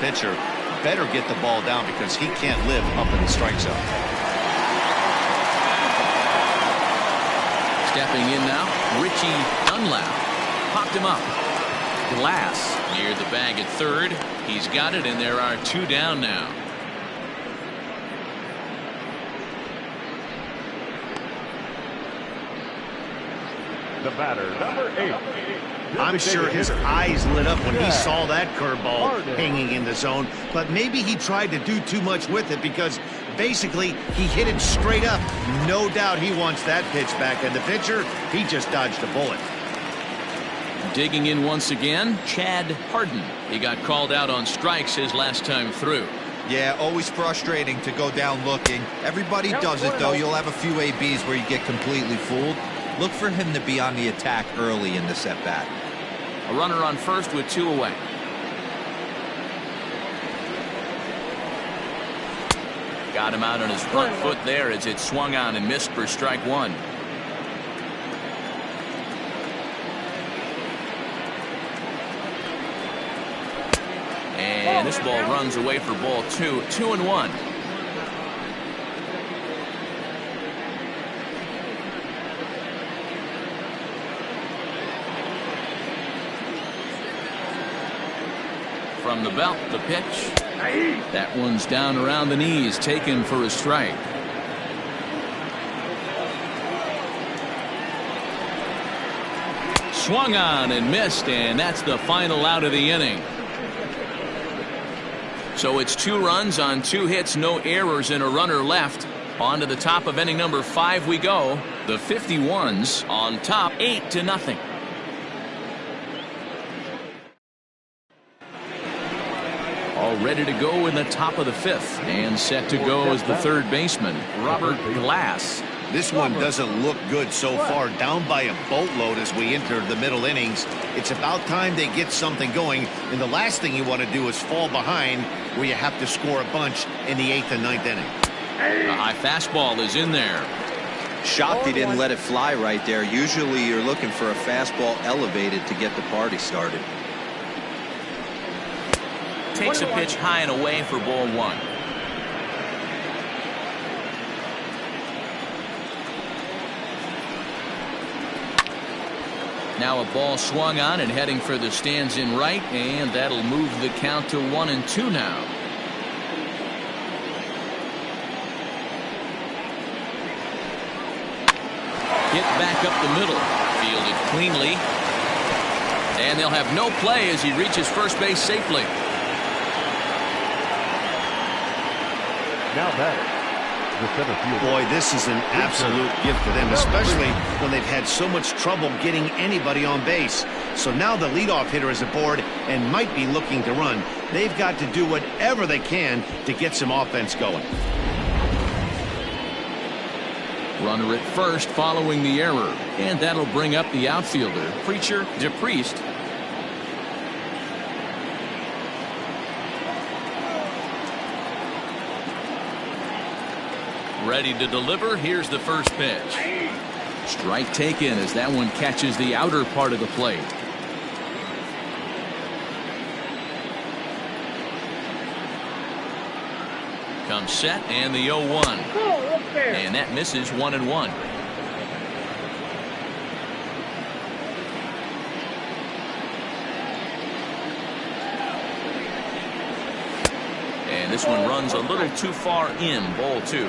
S3: better get the ball down because he can't live up in the strike zone.
S1: Stepping in now, Richie Dunlap. Popped him up. Glass near the bag at third. He's got it, and there are 2 down now.
S2: The batter, number 8.
S3: I'm sure his eyes lit up when he saw that curveball hanging in the zone, but maybe he tried to do too much with it because basically he hit it straight up. No doubt he wants that pitch back, and the pitcher, he just dodged a bullet.
S1: Digging in once again, Chad Harden. He got called out on strikes his last time through.
S4: Yeah, always frustrating to go down looking. Everybody does it, though. You'll have a few ABs where you get completely fooled. Look for him to be on the attack early in this at-bat.
S1: A runner on first with 2 away. Got him out on his front foot there as it swung on and missed for strike 1. And this ball runs away for ball 2. 2-1. From the belt, the pitch. That one's down around the knees, taken for a strike. swung on and missed, and that's the final out of the inning. So it's 2 runs on 2 hits, no errors, and a runner left. On to the top of inning number 5 we go. The 51s on top 8-0. All ready to go in the top of the 5th, and set to go is the third baseman, Robert Glass.
S3: This one doesn't look good so far, down by a boatload as we enter the middle innings. It's about time they get something going, and the last thing you want to do is fall behind where you have to score a bunch in the 8th and 9th inning.
S1: The high fastball is in there.
S4: Shocked he didn't let it fly right there. Usually you're looking for a fastball elevated to get the party started.
S1: Takes a pitch high and away for ball 1. Now a ball swung on and heading for the stands in right, and that'll move the count to 1-2 now. Hit back up the middle, fielded cleanly, and they'll have no play as he reaches first base safely.
S2: Now batting, the center fielder.
S3: Boy, this is an absolute gift for them, especially when they've had so much trouble getting anybody on base. So now the leadoff hitter is aboard and might be looking to run. They've got to do whatever they can to get some offense going.
S1: Runner at first following the error, and that'll bring up the outfielder, Preacher DePriest. Ready to deliver. Here's the first pitch. Strike taken as that one catches the outer part of the plate. Comes set, and the 0-1. And that misses 1-1. And this one runs a little too far in, ball 2.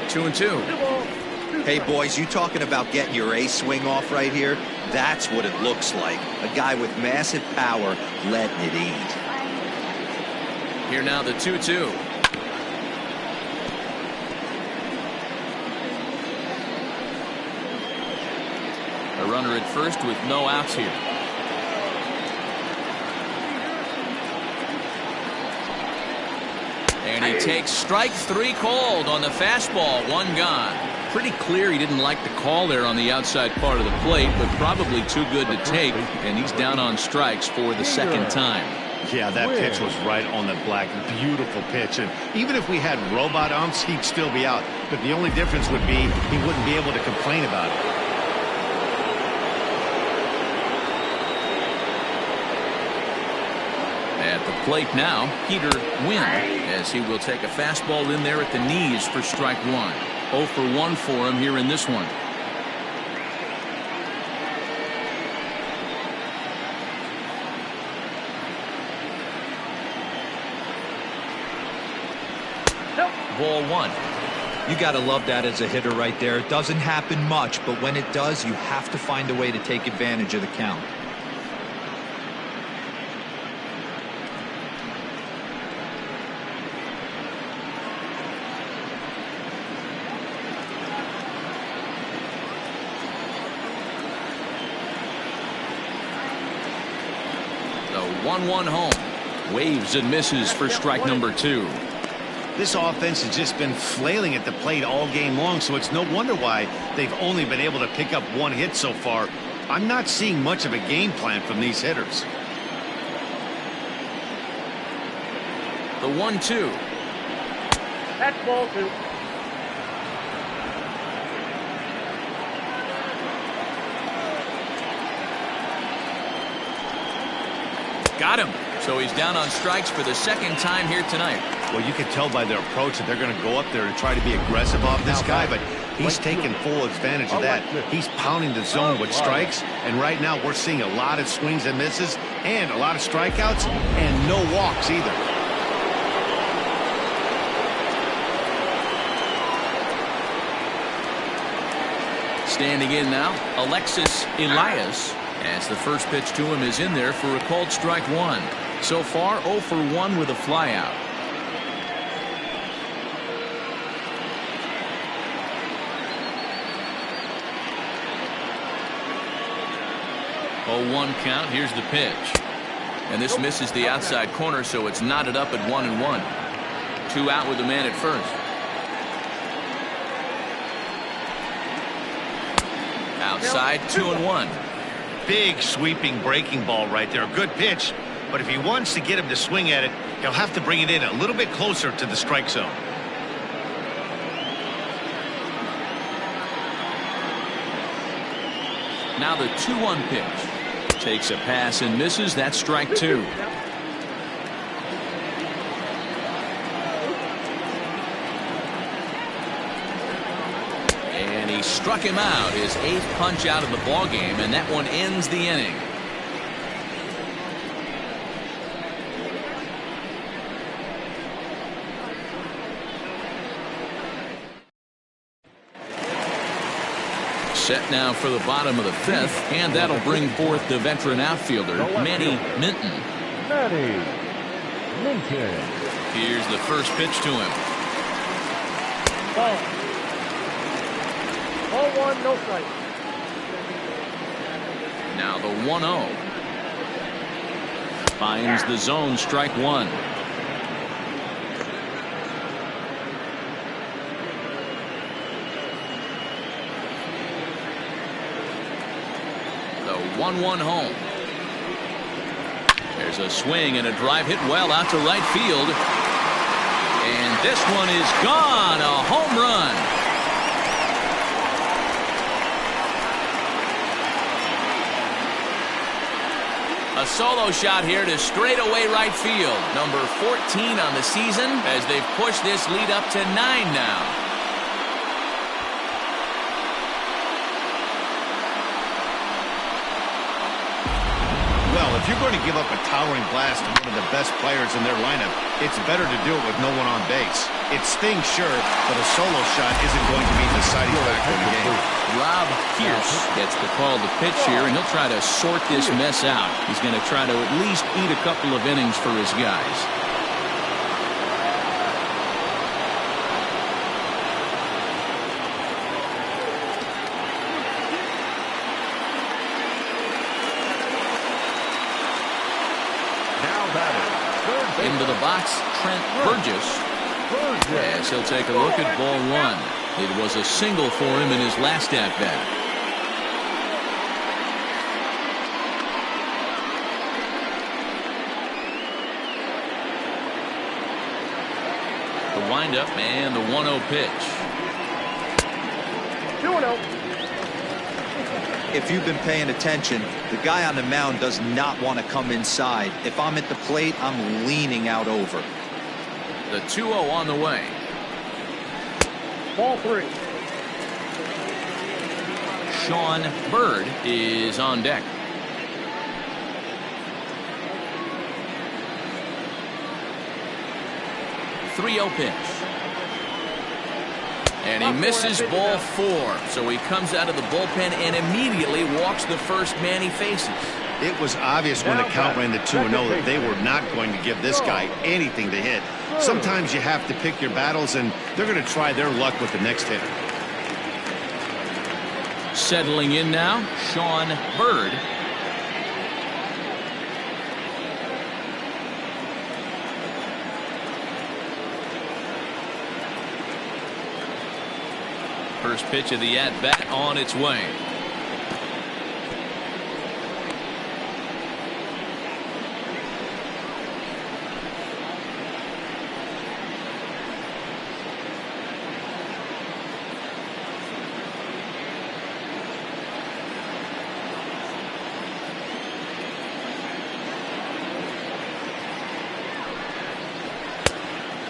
S1: Two and two.
S4: Hey, boys, you talking about getting your ace swing off right here? That's what it looks like. A guy with massive power letting it eat.
S1: Here now the 2-2. A runner at first with no outs here. And he takes strike 3 called on the fastball. 1 gone. Pretty clear he didn't like the call there on the outside part of the plate, but probably too good to take, and he's down on strikes for the second time.
S3: Yeah, that pitch was right on the black. Beautiful pitch. And even if we had robot umps, he'd still be out. But the only difference would be he wouldn't be able to complain about it.
S1: At the plate now, Peter Wynn, as he will take a fastball in there at the knees for strike 1. 0 for 1 for him here in this one. Ball 1.
S4: You got to love that as a hitter right there. It doesn't happen much, but when it does, you have to find a way to take advantage of the count.
S1: The 1-1 home. Waves and misses for strike number 2.
S3: This offense has just been flailing at the plate all game long, so it's no wonder why they've only been able to pick up 1 hit so far. I'm not seeing much of a game plan from these hitters.
S1: The 1-2.
S5: That's ball 2.
S1: Got him. So he's down on strikes for the second time here tonight.
S3: Well, you can tell by their approach that they're going to go up there and try to be aggressive off this guy, but he's taking full advantage of that. He's pounding the zone with strikes, and right now we're seeing a lot of swings and misses and a lot of strikeouts and no walks either.
S1: Standing in now, Alexis Elias, as the first pitch to him is in there for a called strike one. So far 0 for 1 with a flyout. Oh, 1 count. Here's the pitch. And this misses the outside corner, so it's knotted up at 1-1. 2 out with the man at first. Outside, 2-1.
S3: Big sweeping breaking ball right there. A good pitch. But if he wants to get him to swing at it, he'll have to bring it in a little bit closer to the strike zone.
S1: Now the 2-1 pitch. Takes a pass and misses. That's strike 2. And he struck him out. His 8th punch out of the ball game, and that one ends the inning. Set now for the bottom of the 5th, and that'll bring forth the veteran outfielder, Manny Minton.
S2: Manny Minton.
S1: Here's the first pitch to him.
S5: Ball. Ball 1, no strike.
S1: Now the 1-0. Finds the zone, strike 1. The 1-1 home. There's a swing and a drive hit well out to right field. And this one is gone. A home run. A solo shot here to straightaway right field. Number 14 on the season as they've pushed this lead up to 9 now.
S3: Well, if you're going to give up a towering blast to one of the best players in their lineup, it's better to do it with no one on base. It stings, sure, but a solo shot isn't going to be the deciding factor in the game.
S1: Rob Pierce gets the call to pitch here, and he'll try to sort this mess out. He's going to try to at least eat a couple of innings for his guys. Into the box, Trent Burgess. As he'll take a look at ball 1. It was a single for him in his last at bat. The windup and the 1-0 pitch.
S5: 2-0.
S4: If you've been paying attention, the guy on the mound does not want to come inside. If I'm at the plate, I'm leaning out over.
S1: The 2-0 on the way.
S5: Ball 3.
S1: Sean Bird is on deck. The 3-0 pitch. And he misses ball 4. So he comes out of the bullpen and immediately walks the first man he faces.
S3: It was obvious when the count ran to 2-0 that they were not going to give this guy anything to hit. Sometimes you have to pick your battles, and they're going to try their luck with the next hitter.
S1: Settling in now, Sean Bird. First pitch of the at-bat on its way.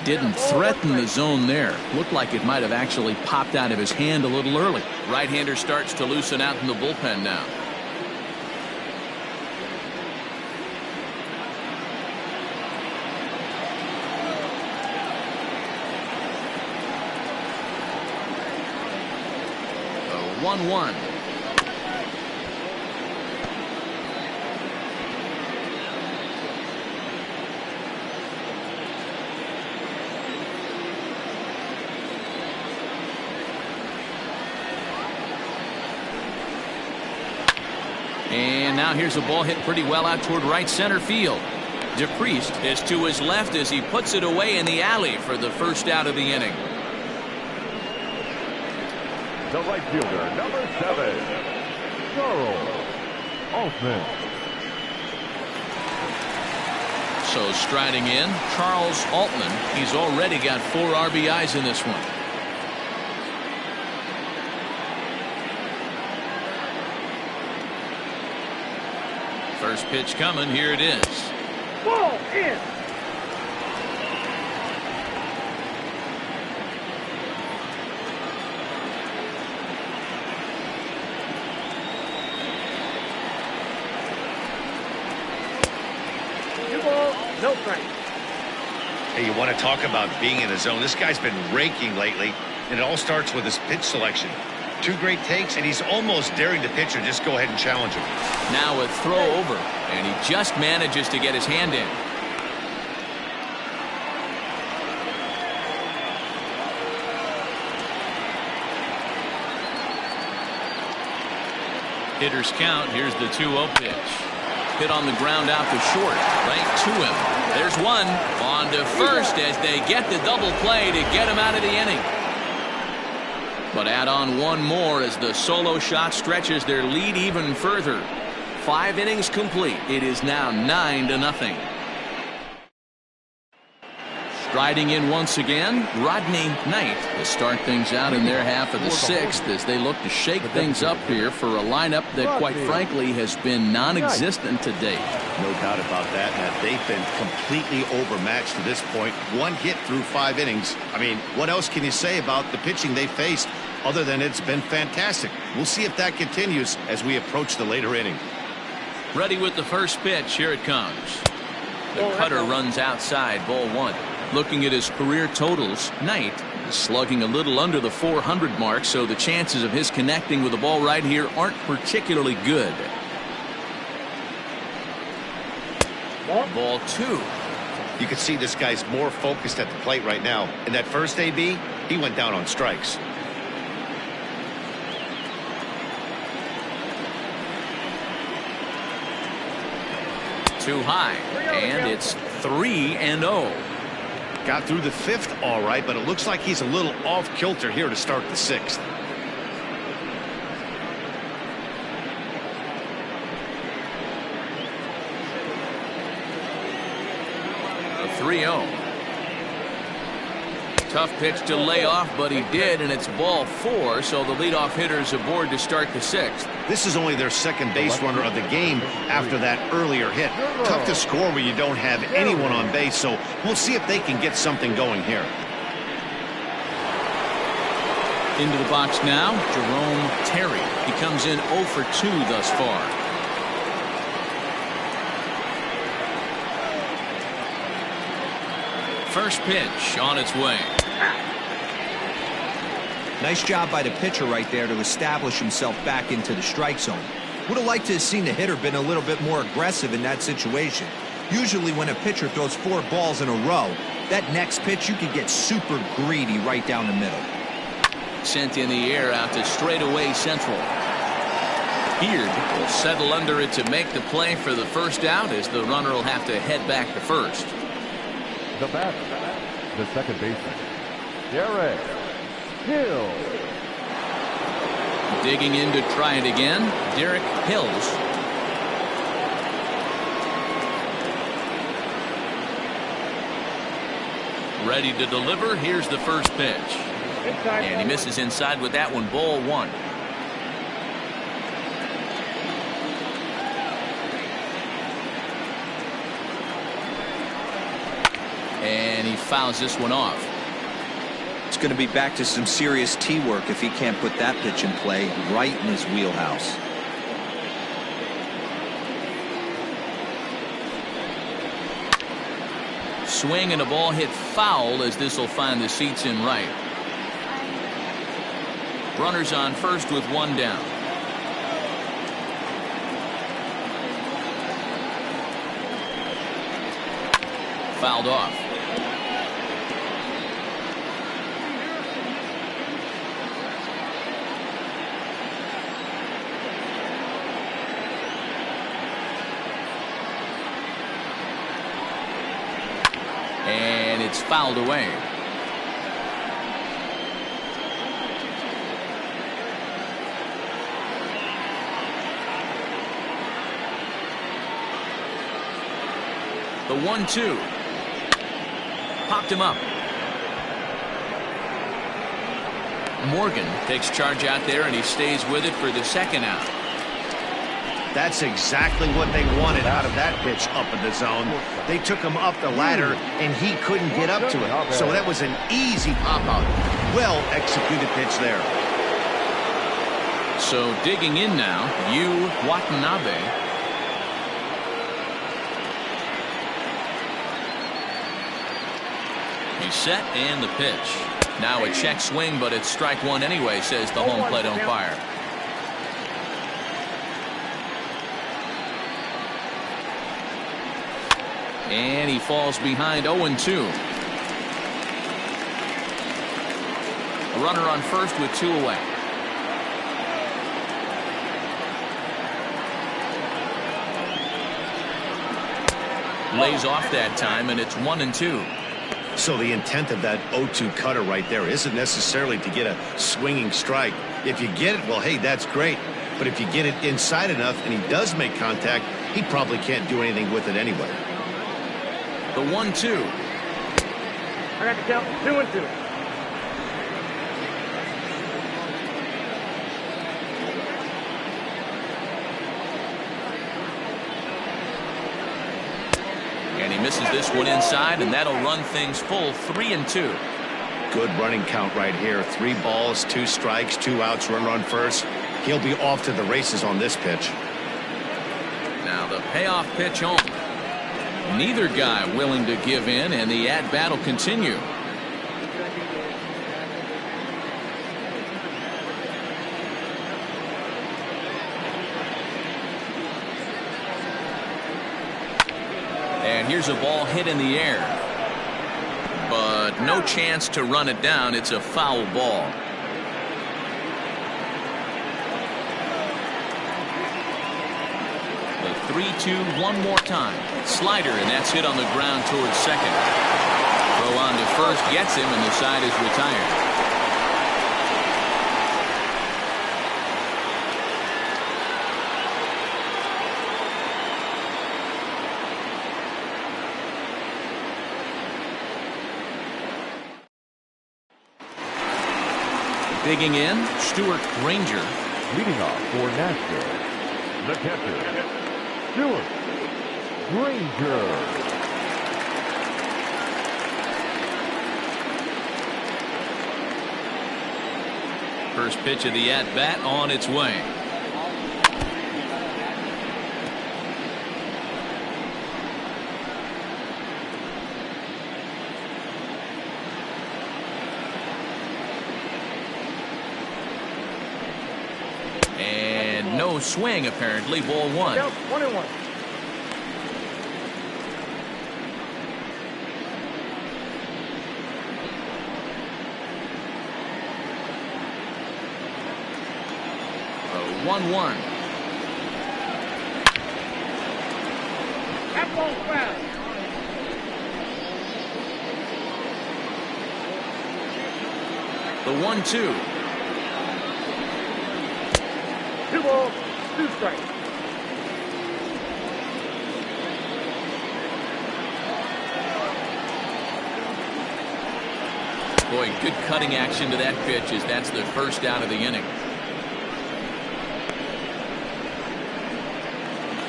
S1: Didn't threaten the zone there. Looked like it might have actually popped out of his hand a little early. Right-hander starts to loosen out in the bullpen now. 1-1. And now here's a ball hit pretty well out toward right center field. DePriest is to his left as he puts it away in the alley for the first out of the inning.
S2: The right fielder, number 7, Charles Altman.
S1: So striding in, Charles Altman. He's already got 4 RBIs in this one. First pitch coming. Here it is.
S5: Ball in. Two balls, no strikes.
S3: Hey, you want to talk about being in the zone? This guy's been raking lately, and it all starts with his pitch selection. 2 great takes, and he's almost daring the pitcher just go ahead and challenge him.
S1: Now a throw over, and he just manages to get his hand in. Hitters count. Here's the 2-0 pitch. Hit on the ground out to short. Right to him. There's one. On to first as they get the double play to get him out of the inning. But add on one more as the solo shot stretches their lead even further. 5 innings complete. It is now 9-0. Striding in once again, Rodney Knight to start things out in their half of the 6th as they look to shake things up here for a lineup that quite frankly has been non-existent to date.
S3: No doubt about that, Matt. They've been completely overmatched to this point. 1 hit through 5 innings. I mean, what else can you say about the pitching they faced other than it's been fantastic? We'll see if that continues as we approach the later inning.
S1: Ready with the first pitch. Here it comes. The cutter runs outside, ball 1. Looking at his career totals, Knight is slugging a little under the 400 mark, so the chances of his connecting with the ball right here aren't particularly good. Ball 2.
S3: You can see this guy's more focused at the plate right now. In that first AB, he went down on strikes.
S1: Too high, and it's 3-0.
S3: Got through the 5th all right, but it looks like he's a little off kilter here to start the 6th.
S1: A 3-0. Tough pitch to lay off, but he did, and it's ball 4, so the leadoff hitter's aboard to start the 6th.
S3: This is only their second base runner of the game after that earlier hit. Tough to score when you don't have anyone on base, so we'll see if they can get something going here.
S1: Into the box now, Jerome Terry. He comes in 0 for 2 thus far. First pitch on its way.
S4: Nice job by the pitcher right there to establish himself back into the strike zone. Would have liked to have seen the hitter been a little bit more aggressive in that situation. Usually when a pitcher throws 4 balls in a row, that next pitch you could get super greedy right down the middle.
S1: Sent in the air out to straightaway central. Beard will settle under it to make the play for the first out as the runner will have to head back to first.
S2: The batter, the second baseman, Derek Hill.
S1: Digging in to try it again, Derek Hills. Ready to deliver. Here's the first pitch. And he misses inside with that one, ball 1. And he fouls this one off.
S4: It's going to be back to some serious tee work if he can't put that pitch in play right in his wheelhouse.
S1: Swing and a ball hit foul as this will find the seats in right. Runners on first with one down. Fouled off. And it's fouled away. The 1-2. Popped him up. Morgan takes charge out there, and he stays with it for the second out.
S3: That's exactly what they wanted out of that pitch up in the zone. They took him up the ladder, and he couldn't get up to it. So that was an easy pop-out. Well-executed pitch there.
S1: So digging in now, Watanabe. He's set and the pitch. Now a check swing, but it's strike one anyway, says the home plate umpire. And he falls behind 0-2. A runner on first with two away. Lays off that time, and it's 1-2.
S3: So the intent of that 0-2 cutter right there isn't necessarily to get a swinging strike. If you get it, well, hey, that's great. But if you get it inside enough and he does make contact, he probably can't do anything with it anyway.
S1: The 1-2.
S5: I got to count 2-2.
S1: And he misses this one inside, and that'll run things full 3-2.
S3: Good running count right here. 3 balls, 2 strikes, 2 outs, runner on first. He'll be off to the races on this pitch.
S1: Now the payoff pitch home. Neither guy willing to give in, and the at-bat will continue. And here's a ball hit in the air. But no chance to run it down. It's a foul ball. The 3-2 one more time. Slider, and that's hit on the ground towards second. Throw on to first gets him, and the side is retired. Digging in, Stuart Granger.
S2: Leading off for Nashville, the catcher, Stuart Granger.
S1: First pitch of the at-bat on its way. No swing, apparently. Ball 1.
S5: Count 1-1.
S1: A 1-1.
S5: That ball's foul.
S1: The 1-2.
S5: 2 balls, 2 strikes.
S1: Boy, good cutting action to that pitch as that's the first out of the inning.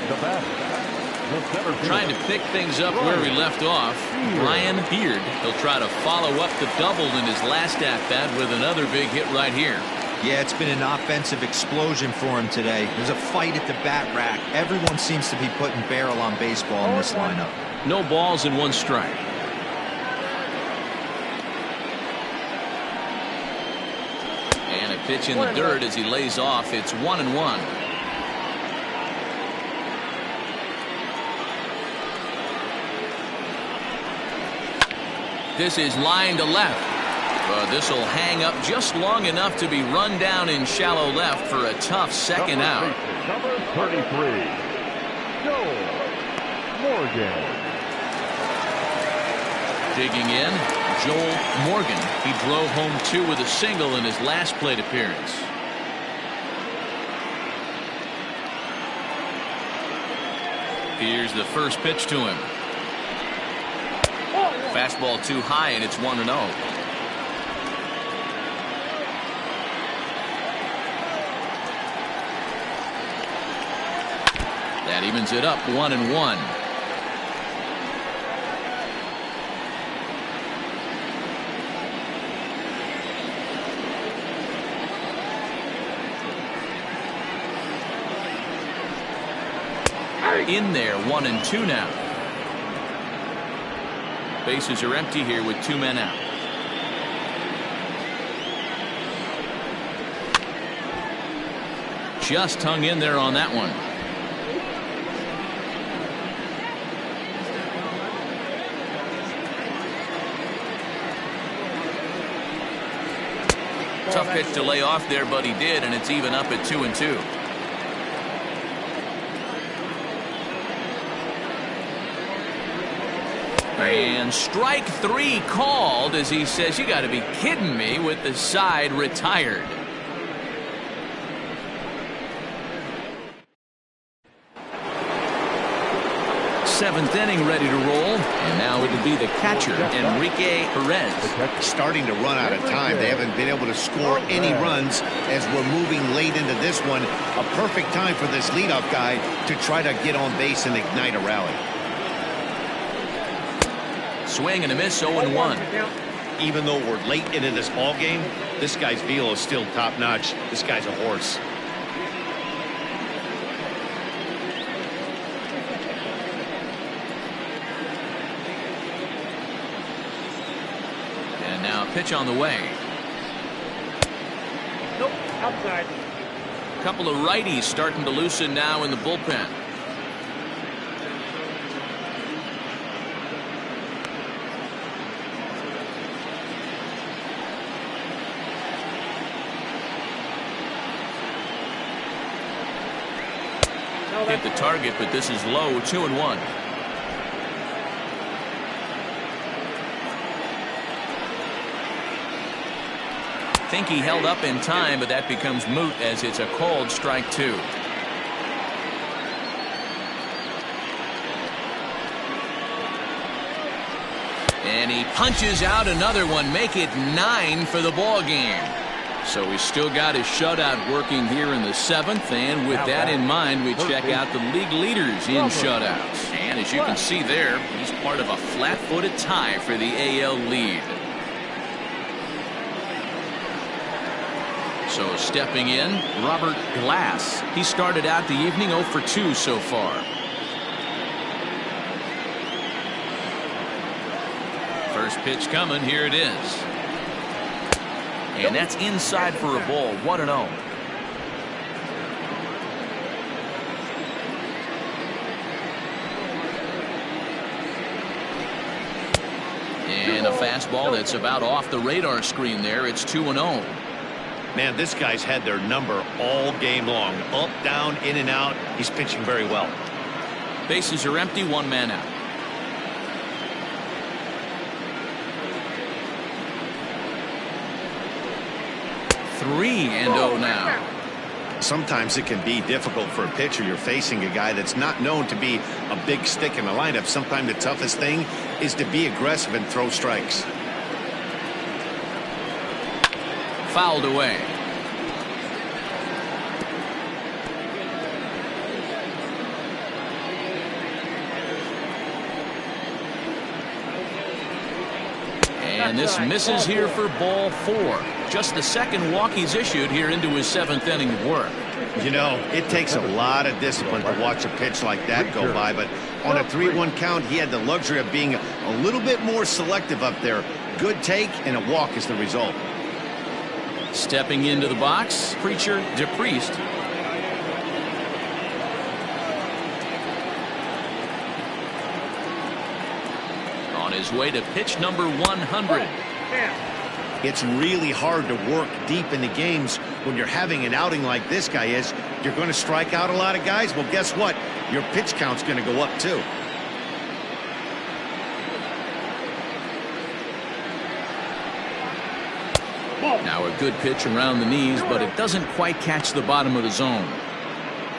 S2: The batter,
S1: Trying to pick things up where he left off. Brian Beard. He'll try to follow up the double in his last at-bat with another big hit right here.
S4: Yeah, it's been an offensive explosion for him today. There's a fight at the bat rack. Everyone seems to be putting barrel on baseball in this lineup.
S1: No balls and 1 strike. And a Pitch in the dirt as he lays off. It's 1-1. This is line to left. This will hang up just long enough to be run down in shallow left for a tough second out.
S2: Number 33, Joel Morgan.
S1: Digging in, Joel Morgan. He drove home 2 with a single in his last plate appearance. Here's the first pitch to him. Fastball too high, and it's 1-0. That evens it up 1-1. In there, 1-2 now. Bases are empty here with 2 men out. Just hung in there on that one. Tough pitch to lay off there, but he did, and it's even up at 2-2. And strike 3 called as he says, "You got to be kidding me," with the side retired. Seventh inning ready to roll, and now it'll be the catcher, Enrique Perez.
S3: Starting to run out of time. They haven't been able to score any runs as we're moving late into this one. A perfect time for this leadoff guy to try to get on base and ignite a rally.
S1: Swing and a miss, 0-1.
S3: Even though we're late into this ball game, this guy's velo is still top-notch. This guy's a horse.
S1: And now a pitch on the way.
S5: Nope, outside.
S1: A couple of righties starting to loosen now in the bullpen. Hit the target, but this is low, 2-1. Think he held up in time, but that becomes moot as it's a called strike 2. And he punches out another one, make it 9 for the ball game. So he's still got his shutout working here in the 7th, and with that in mind, we check out the league leaders in shutouts. And as you can see there, he's part of a flat-footed tie for the AL lead. So stepping in, Robert Glass. He started out the evening 0 for 2 so far. First pitch coming, here it is. And that's inside for a ball, 1-0. And a fastball that's about off the radar screen there. It's 2-0.
S3: Man, this guy's had their number all game long. Up, down, in and out. He's pitching very well.
S1: Bases are empty, 1 man out. Three and 0 now.
S3: Sometimes it can be difficult for a pitcher. You're facing a guy that's not known to be a big stick in the lineup. Sometimes the toughest thing is to be aggressive and throw strikes.
S1: Fouled away. And this misses here for ball 4. Just the second walk he's issued here into his 7th inning of work.
S3: You know, it takes a lot of discipline to watch a pitch like that go by, but on a 3-1 count, he had the luxury of being a little bit more selective up there. Good take, and a walk is the result.
S1: Stepping into the box, Preacher DePriest. On his way to pitch number 100.
S3: It's really hard to work deep into games when you're having an outing like this guy is. You're going to strike out a lot of guys. Well, guess what? Your pitch count's going to go up too.
S1: Now a good pitch around the knees, but it doesn't quite catch the bottom of the zone.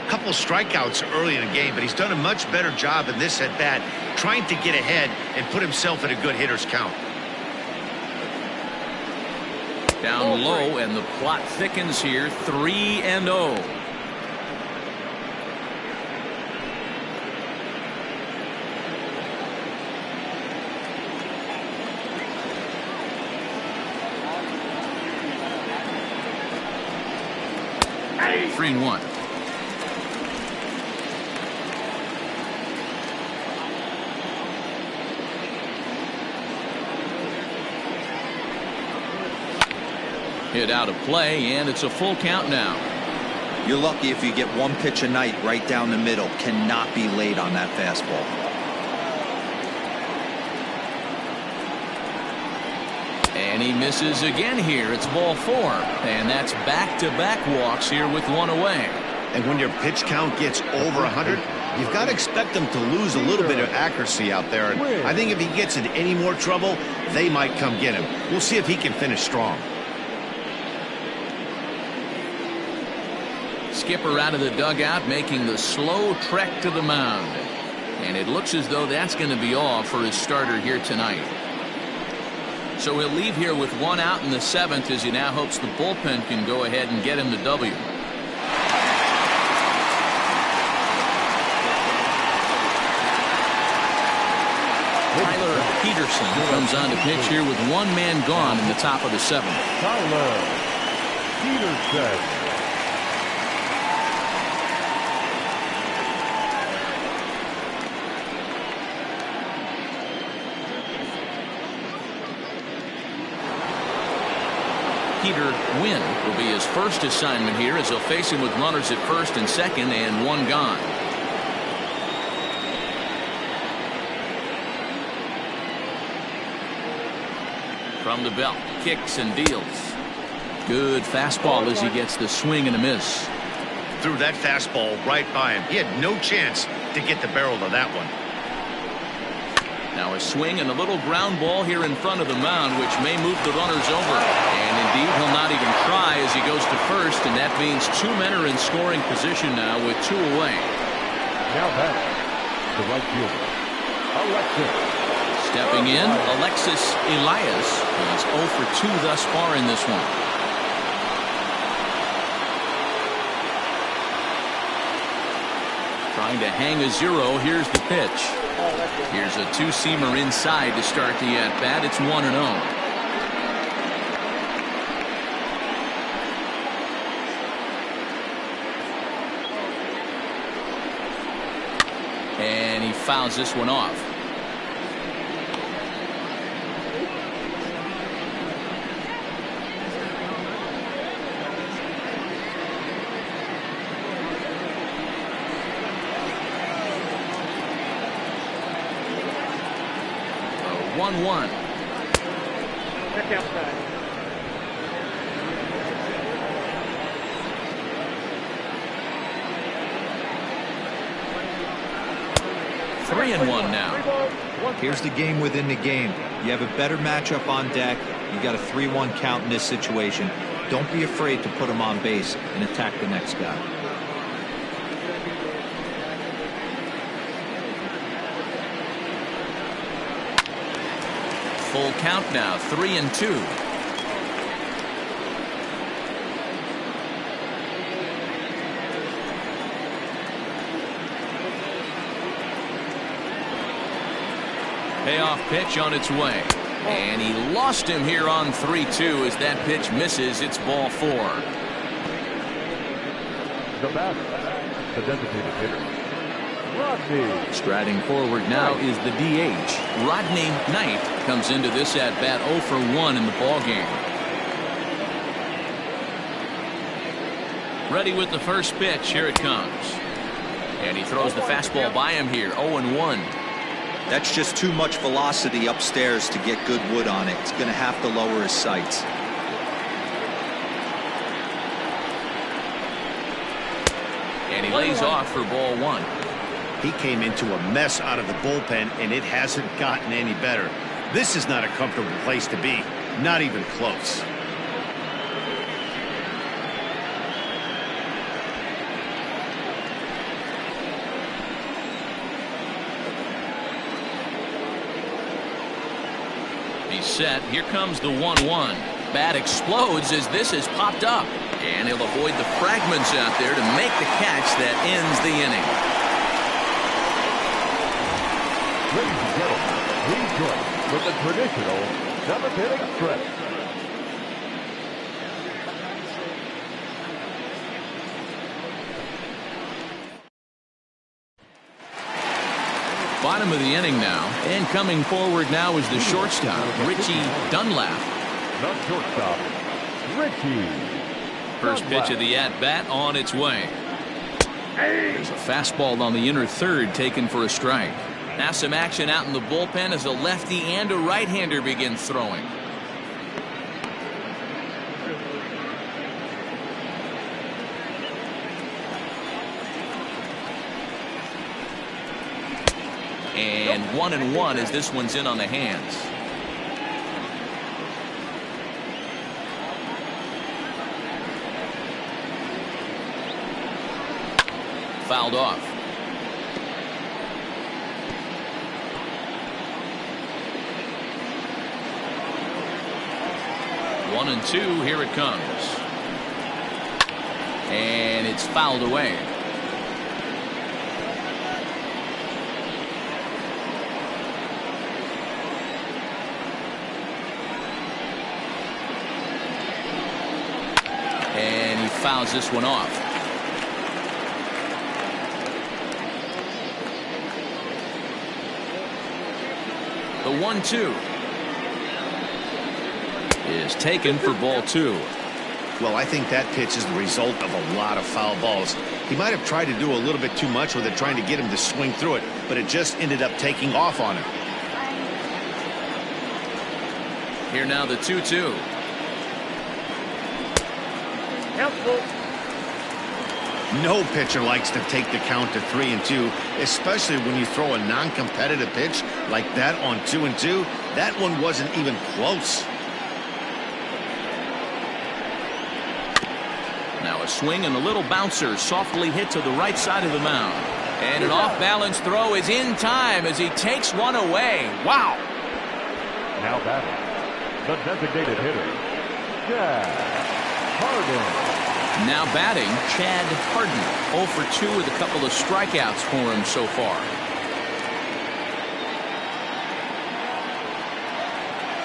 S3: Couple strikeouts early in the game, but he's done a much better job in this at bat, trying to get ahead and put himself in a good hitter's count.
S1: Down low, and the plot thickens here. 3-0.
S5: Hey.
S1: 3-1. Hit out of play, and it's a full count now.
S4: You're lucky if you get one pitch a night right down the middle. Cannot be late on that fastball.
S1: And he misses again here. It's ball 4. And that's back-to-back walks here with one away.
S3: And when your pitch count gets over 100, you've got to expect them to lose a little bit of accuracy out there. And I think if he gets in any more trouble, they might come get him. We'll see if he can finish strong.
S1: Skipper out of the dugout, making the slow trek to the mound. And it looks as though that's going to be all for his starter here tonight. So he'll leave here with one out in the 7th as he now hopes the bullpen can go ahead and get him the W. Tyler Peterson comes on to pitch here with one man gone in the top of the 7th.
S2: Tyler Peterson.
S1: Peter Wynn will be his first assignment here as he'll face him with runners at first and second and one gone. From the belt, kicks and deals. Good fastball as he gets the swing and a miss.
S3: Threw that fastball right by him. He had no chance to get the barrel of that one.
S1: Now a swing and a little ground ball here in front of the mound, which may move the runners over. And indeed, he'll not even try as he goes to first, and that means 2 men are in scoring position now with 2 away.
S2: Now back to right fielder, Alexis.
S1: Stepping in, Alexis Elias is 0 for 2 thus far in this one. Trying to hang a 0. Here's the pitch. Here's a 2-seamer inside to start the at-bat. It's 1-0. And he fouls this one off. A 1-1.
S5: Check outside.
S1: Three and one now.
S4: Here's the game within the game. You have a better matchup on deck. You got a 3-1 count in this situation. Don't be afraid to put him on base and attack the next guy.
S1: Full count now, 3-2. Payoff pitch on its way. And he lost him here on 3-2 as that pitch misses. It's ball 4.
S2: The batter, the designated hitter, Rodney.
S1: Striding forward now is the DH. Rodney Knight comes into this at bat 0 for 1 in the ball game. Ready with the first pitch. Here it comes. And he throws the fastball by him here. 0-1.
S4: That's just too much velocity upstairs to get good wood on it. It's going to have to lower his sights.
S1: And he lays off for ball 1.
S3: He came into a mess out of the bullpen, and it hasn't gotten any better. This is not a comfortable place to be. Not even close.
S1: He's set. Here comes the 1-1. Bat explodes as this has popped up. And he'll avoid the fragments out there to make the catch that ends the inning.
S2: Ladies and gentlemen, please join with the traditional 7th inning stretch.
S1: Bottom of the inning now. And coming forward now is the shortstop, Richie Dunlap.
S2: The shortstop, Richie.
S1: First pitch of the at-bat on its way. There's a fastball on the inner third taken for a strike. Now some action out in the bullpen as a lefty and a right-hander begins throwing. And 1-1 as this one's in on the hands. Fouled off. One and two. Here it comes. And it's fouled away. And he fouls this one off. The 1-2 is taken for ball 2.
S3: Well, I think that pitch is the result of a lot of foul balls. He might have tried to do a little bit too much with it, trying to get him to swing through it, but it just ended up taking off on him.
S1: Here now the 2-2.
S3: No pitcher likes to take the count to 3-2, especially when you throw a non-competitive pitch like that on 2-2. That one wasn't even close.
S1: Now a swing and a little bouncer softly hit to the right side of the mound. And an off-balance throw is in time as he takes one away. Wow.
S2: Now batting, the designated hitter, Chad Harden.
S1: Now batting, Chad Harden. 0 for 2 with a couple of strikeouts for him so far.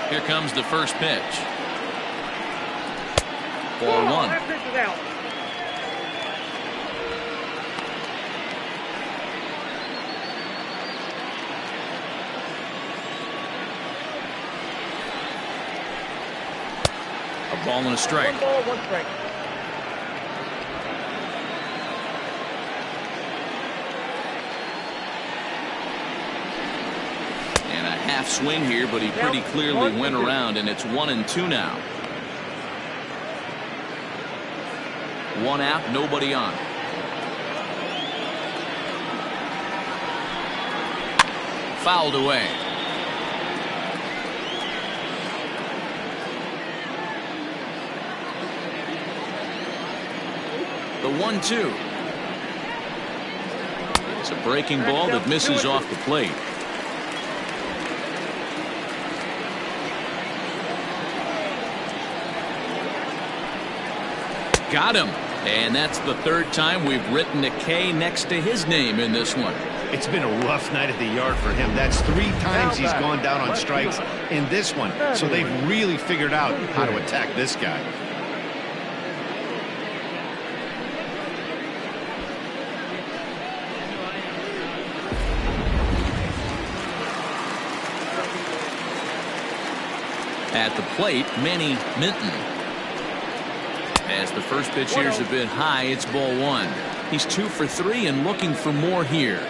S1: Here comes the first pitch. Ball 1.
S5: That pitch is out.
S1: A ball and a strike.
S5: 1 ball, 1 strike.
S1: And a half swing here, but he pretty clearly went around, and it's 1-2 now. 1 out, nobody on. Fouled away. The 1-2. It's a breaking ball that misses off the plate. Got him. And that's the 3rd time we've written a K next to his name in this one.
S3: It's been a rough night at the yard for him. That's 3 times he's gone down on strikes in this one. So they've really figured out how to attack this guy.
S1: At the plate, Manny Minton. As the first pitch here's a bit high, it's ball one. He's 2 for 3 and looking for more here.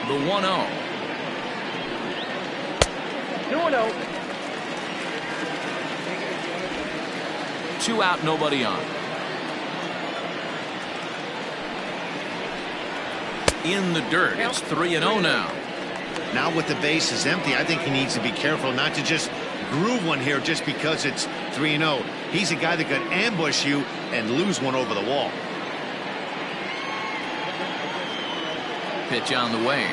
S1: The 1-0.
S5: 2-0.
S1: 2 out, nobody on. In the dirt. It's 3-0 now.
S3: Now with the bases empty, I think he needs to be careful not to just groove one here just because it's 3-0. He's a guy that could ambush you and lose one over the wall.
S1: Pitch on the way.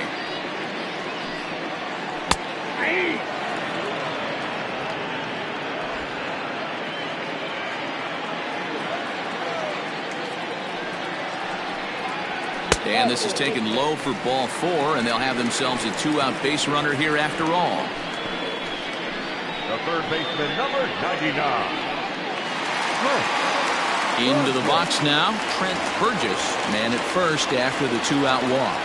S1: And this is taken low for ball 4, and they'll have themselves a 2-out base runner here after all.
S2: The third baseman, number 99.
S1: Into the box now, Trent Burgess, man at first after the 2-out walk.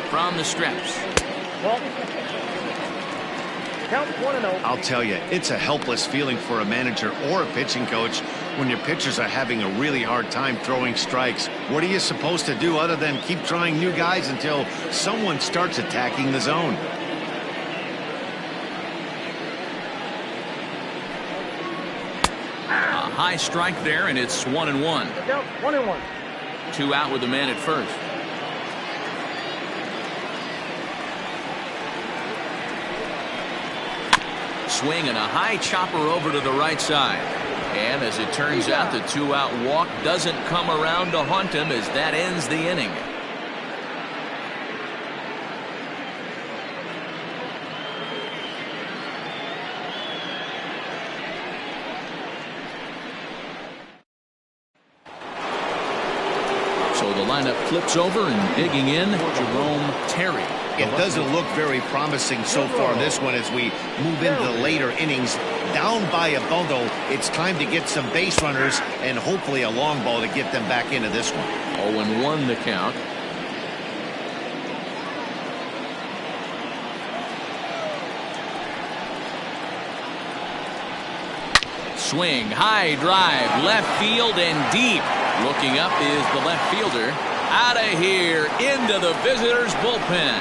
S1: From the steps.
S5: Count 1-0.
S3: I'll tell you, it's a helpless feeling for a manager or a pitching coach when your pitchers are having a really hard time throwing strikes. What are you supposed to do other than keep trying new guys until someone starts attacking the zone?
S1: A high strike there, and it's 1-1.
S5: Count 1-1.
S1: 2 out with the man at first. Swing and a high chopper over to the right side. And as it turns out, the 2-out walk doesn't come around to haunt him as that ends the inning. So the lineup flips over and digging in, Jerome Terry.
S3: It doesn't look very promising so far this one as we move into the later innings. Down by a bundle, it's time to get some base runners and hopefully a long ball to get them back into this one.
S1: 0-1 the count. Swing, high drive, left field and deep. Looking up is the left fielder. Out of here, into the visitors' bullpen.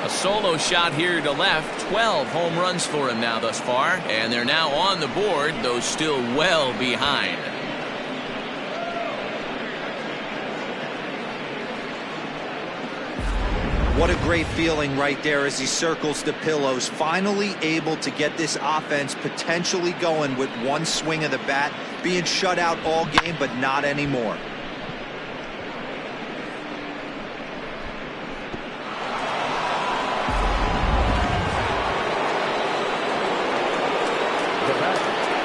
S1: A solo shot here to left. 12 home runs for him now thus far. And they're now on the board, though still well behind.
S4: What a great feeling right there as he circles the pillows. Finally able to get this offense potentially going with one swing of the bat. Being shut out all game, but not anymore.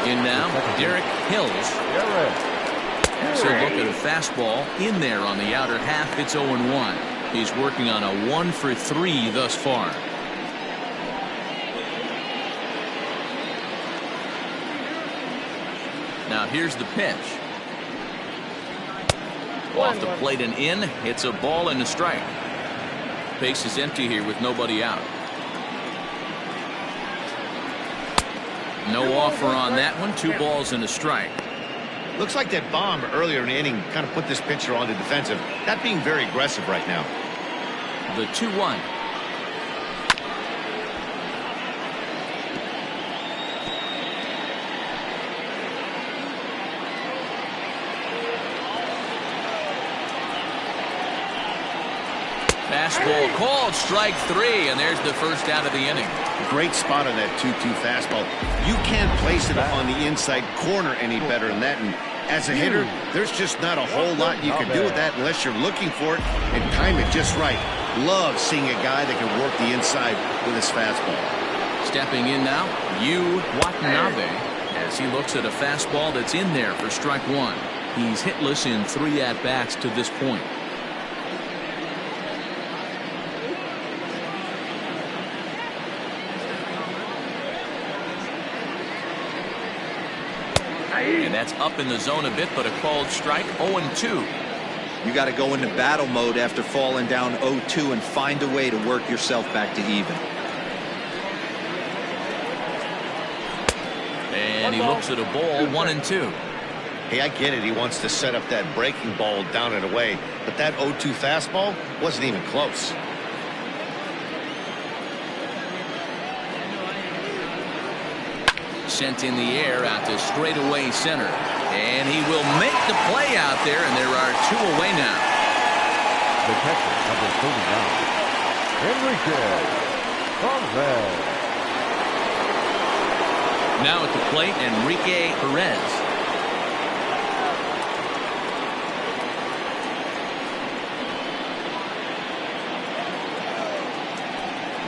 S1: In now, Derek Hills. So look at a fastball in there on the outer half. It's 0-1. He's working on a 1 for 3 thus far. Now here's the pitch. Off the plate and in. It's a ball and a strike. Base is empty here with nobody out. No offer on that one. 2 balls and a strike.
S3: Looks like that bomb earlier in the inning kind of put this pitcher on the defensive. Not being very aggressive right now.
S1: The 2-1. Fastball called, strike 3, and there's the first out of the inning.
S3: Great spot on that 2-2 fastball. You can't place it on the inside corner any better than that. And as a hitter, there's just not a whole lot you can do with that unless you're looking for it and time it just right. Love seeing a guy that can work the inside with his fastball.
S1: Stepping in now, Yu Watanabe, as he looks at a fastball that's in there for strike 1. He's hitless in 3 at-bats to this point. And that's up in the zone a bit, but a called strike. 0-2.
S4: You got to go into battle mode after falling down 0-2 and find a way to work yourself back to even.
S1: And he looks at a ball. 1-2.
S3: Hey, I get it. He wants to set up that breaking ball down and away, but that 0-2 fastball wasn't even close.
S1: Sent in the air out to straightaway center. And he will make the play out there, and there are 2 away now.
S2: The catcher, number 39, Enrique Perez.
S1: Now at the plate, Enrique Perez.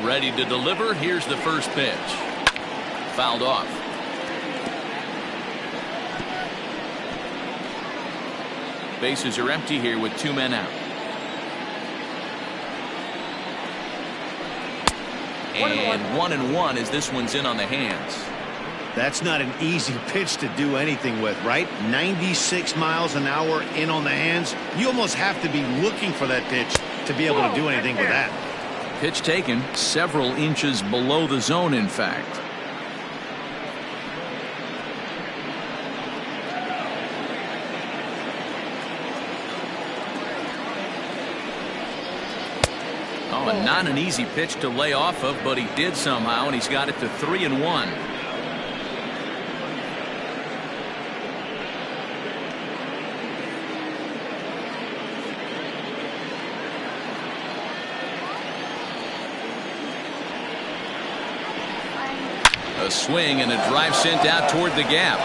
S1: Ready to deliver. Here's the first pitch. Fouled off. Bases are empty here with 2 men out. And 1-1 as this one's in on the hands.
S3: That's not an easy pitch to do anything with, right? 96 miles an hour in on the hands. You almost have to be looking for that pitch to be able to do anything with that.
S1: Pitch taken several inches below the zone, in fact. Oh, and not an easy pitch to lay off of, but he did somehow, and he's got it to 3-1. A swing and a drive sent out toward the gap.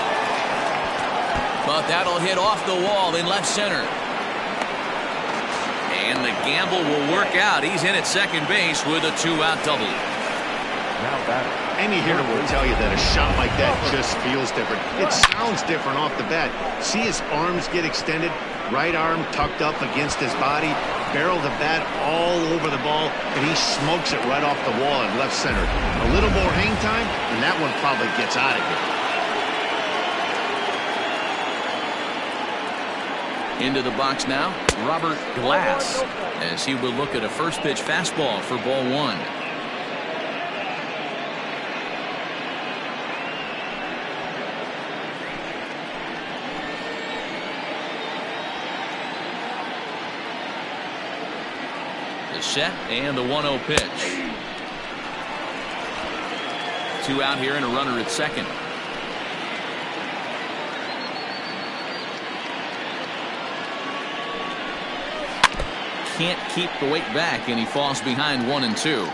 S1: But that'll hit off the wall in left center. And the gamble will work out. He's in at second base with a 2-out double.
S2: Now batter.
S3: Any hitter will tell you that a shot like that just feels different. It sounds different off the bat. See his arms get extended, right arm tucked up against his body, barrel the bat all over the ball, and he smokes it right off the wall in left center. A little more hang time, and that one probably gets out of here.
S1: Into the box now, Robert Glass, as he will look at a first pitch fastball for ball 1. The set and the 1-0 pitch. 2 out here and a runner at second. Can't keep the weight back, and he falls behind 1-2.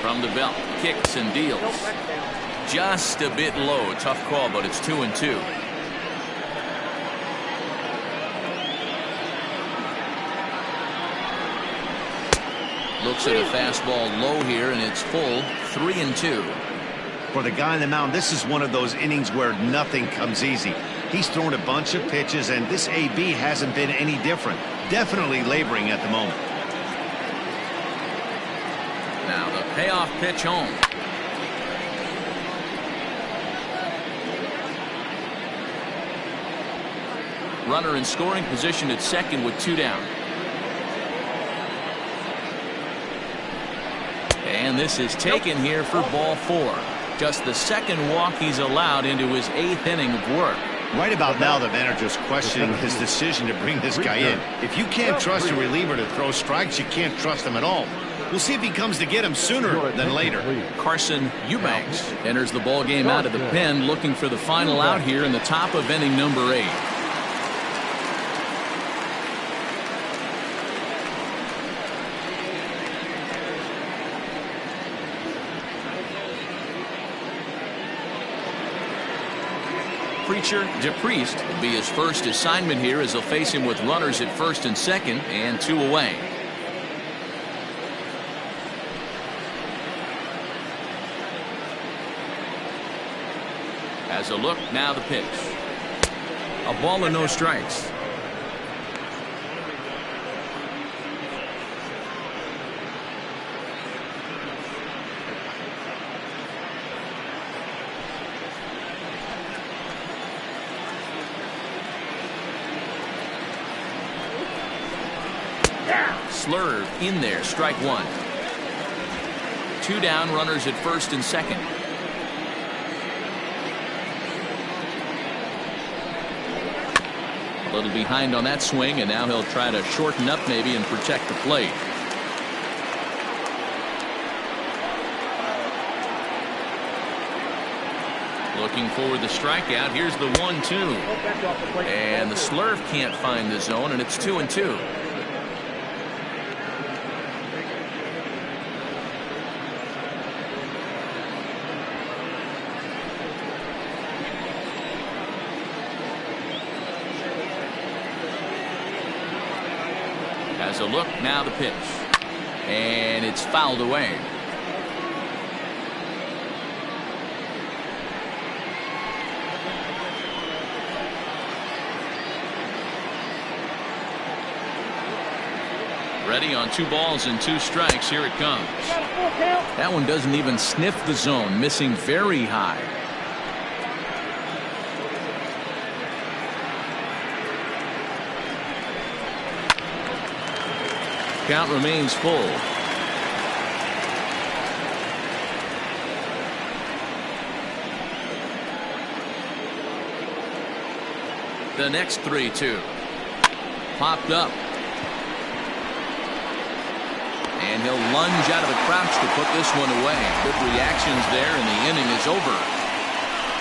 S1: From the belt, kicks and deals. Just a bit low. Tough call, but it's 2-2. Looks at a fastball low here, and it's full. 3-2.
S3: For the guy on the mound, this is one of those innings where nothing comes easy. He's thrown a bunch of pitches, and this AB hasn't been any different. Definitely laboring at the moment.
S1: Now the payoff pitch home. Runner in scoring position at second with 2 down. And this is taken here for ball 4. Just the second walk he's allowed into his 8th inning of work.
S3: Right about now, the manager's questioning his decision to bring this guy in. If you can't trust a reliever to throw strikes, you can't trust him at all. We'll see if he comes to get him sooner than later.
S1: Carson Eubanks enters the ball game out of the pen, looking for the final out here in the top of inning number 8. Preacher DePriest will be his first assignment here, as he'll face him with runners at first and second and 2 away. As a look, now the pitch. A ball and no strikes. Slurve in there, strike one. 2 down, runners at first and second. A little behind on that swing, and now he'll try to shorten up maybe and protect the plate. Looking for the strikeout. Here's the 1-2. And the Slurve can't find the zone, and it's 2-2. Has a look, now the pitch. And it's fouled away. Ready on 2 balls and 2 strikes. Here it comes. That one doesn't even sniff the zone, missing very high. Count remains full. The next 3-2. Popped up. And he'll lunge out of the crouch to put this one away. Good reactions there, and the inning is over.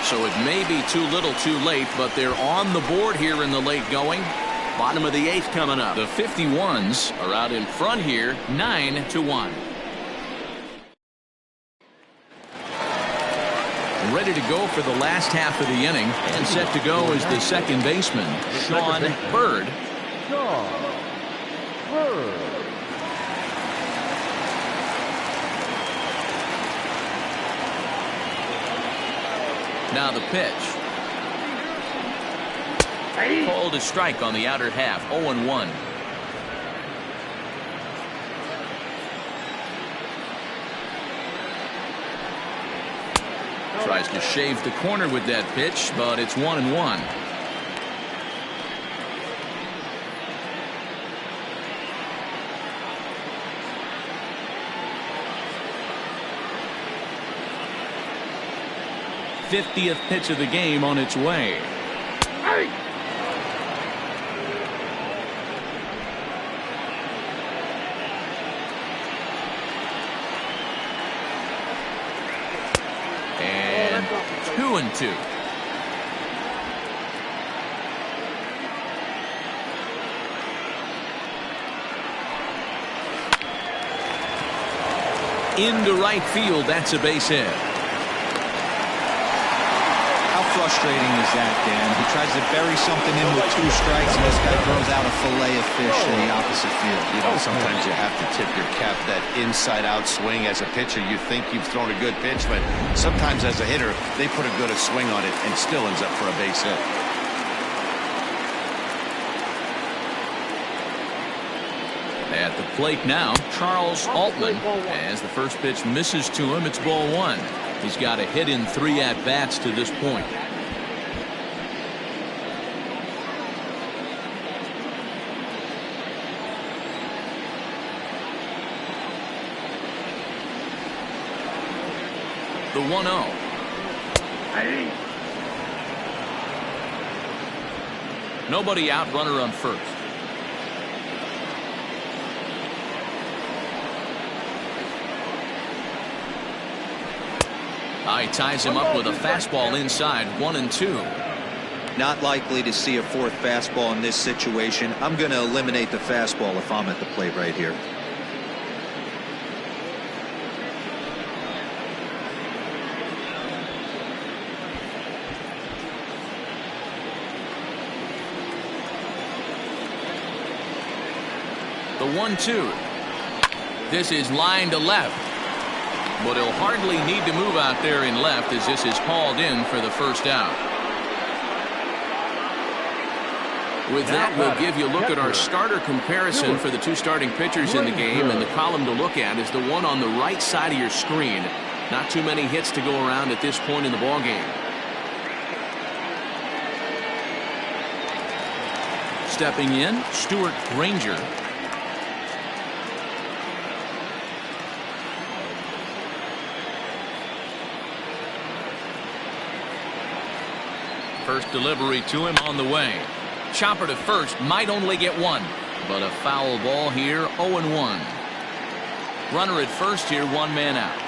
S1: So it may be too little too late, but they're on the board here in the late going. Bottom of the 8th coming up. The 51s are out in front here, 9-1. Ready to go for the last half of the inning, and set to go is the second baseman, Sean Bird. Now the pitch. Called a strike on the outer half, 0-1. Tries to shave the corner with that pitch, but it's 1-1. '50th pitch of the game on its way. And 2-2. Into right field, that's a base hit.
S4: Frustrating is that, Dan? He tries to bury something in with 2 strikes, and this guy throws out a fillet of fish to the opposite field.
S3: You know, sometimes you have to tip your cap. That inside-out swing as a pitcher, you think you've thrown a good pitch, but sometimes as a hitter, they put a good swing on it and still ends up for a base hit.
S1: At the plate now, Charles Altman. As the first pitch misses to him, it's ball 1. He's got a hit in 3 at-bats to this point. The 1-0. Nobody out, runner on first. He ties him up with a fastball inside, 1-2.
S4: Not likely to see a 4th fastball in this situation. I'm going to eliminate the fastball if I'm at the plate right here.
S1: The 1-2. This is line to left. But he'll hardly need to move out there in left as this is hauled in for the first out. With that, we'll give you a look at our starter comparison for the 2 starting pitchers in the game, and the column to look at is the one on the right side of your screen. Not too many hits to go around at this point in the ballgame. Stepping in, Stuart Granger. First delivery to him on the way. Chopper to first, might only get one, but a foul ball here. 0-1. Runner at first here, one man out.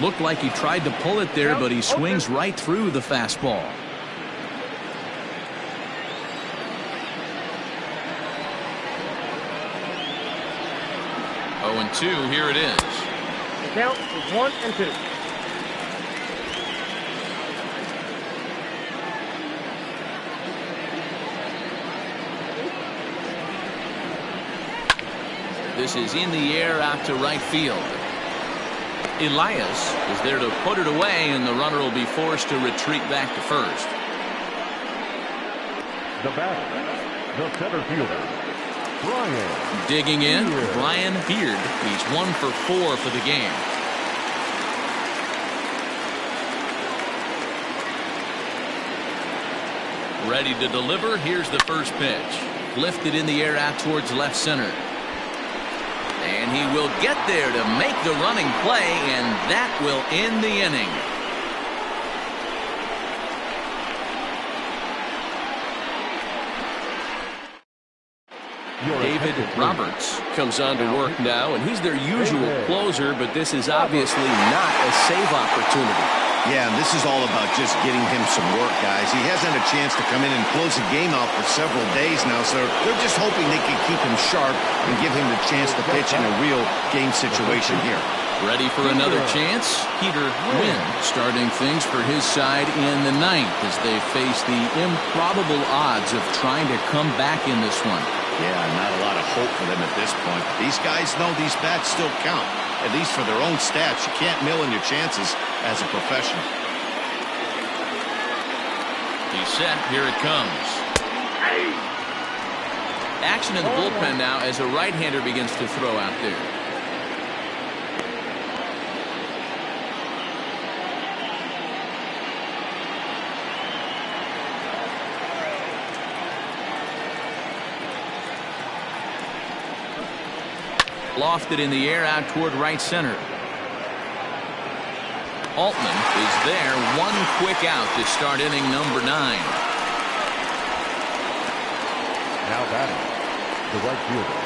S1: Looked like he tried to pull it there, but he swings right through the fastball. 0-2, here it is.
S5: The count is 1-2.
S1: This is in the air out to right field. Elias is there to put it away, and the runner will be forced to retreat back to first.
S2: The batter, the center fielder, Brian.
S1: Digging in, Brian Beard. He's 1 for 4 for the game. Ready to deliver. Here's the first pitch. Lifted in the air out towards left center. And he will get there to make the running play, and that will end the inning.
S6: David Roberts comes on to work now, and he's their usual closer, but this is obviously not a save opportunity.
S3: Yeah, and this is all about just getting him some work, guys. He hasn't had a chance to come in and close the game out for several days now, so they're just hoping they can keep him sharp and give him the chance to pitch in a real game situation here.
S1: Ready for another chance? Peter Wynn starting things for his side in the ninth as they face the improbable odds of trying to come back in this one.
S3: Yeah, not a lot of hope for them at this point. These guys know these bats still count, at least for their own stats. You can't mill in your chances as a professional.
S1: He's set. Here it comes. Action in the bullpen now as a right-hander begins to throw out there. Lofted in the air out toward right center. Altman is there. One quick out to start inning number 9.
S2: Now batting, the right fielder,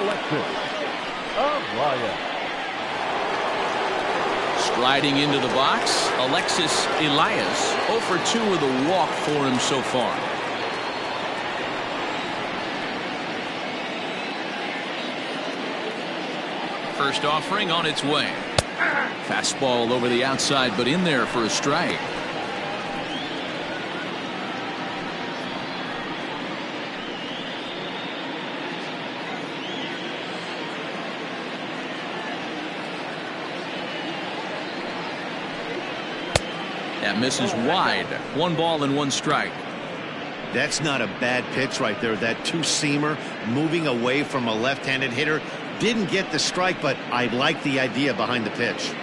S2: Alexis Elias.
S1: Striding into the box, Alexis Elias. 0 for 2 with a walk for him so far. First offering on its way. Fastball over the outside, but in there for a strike. That misses wide. 1 ball and 1 strike.
S3: That's not a bad pitch right there. That two-seamer moving away from a left-handed hitter. Didn't get the strike, but I like the idea behind the pitch.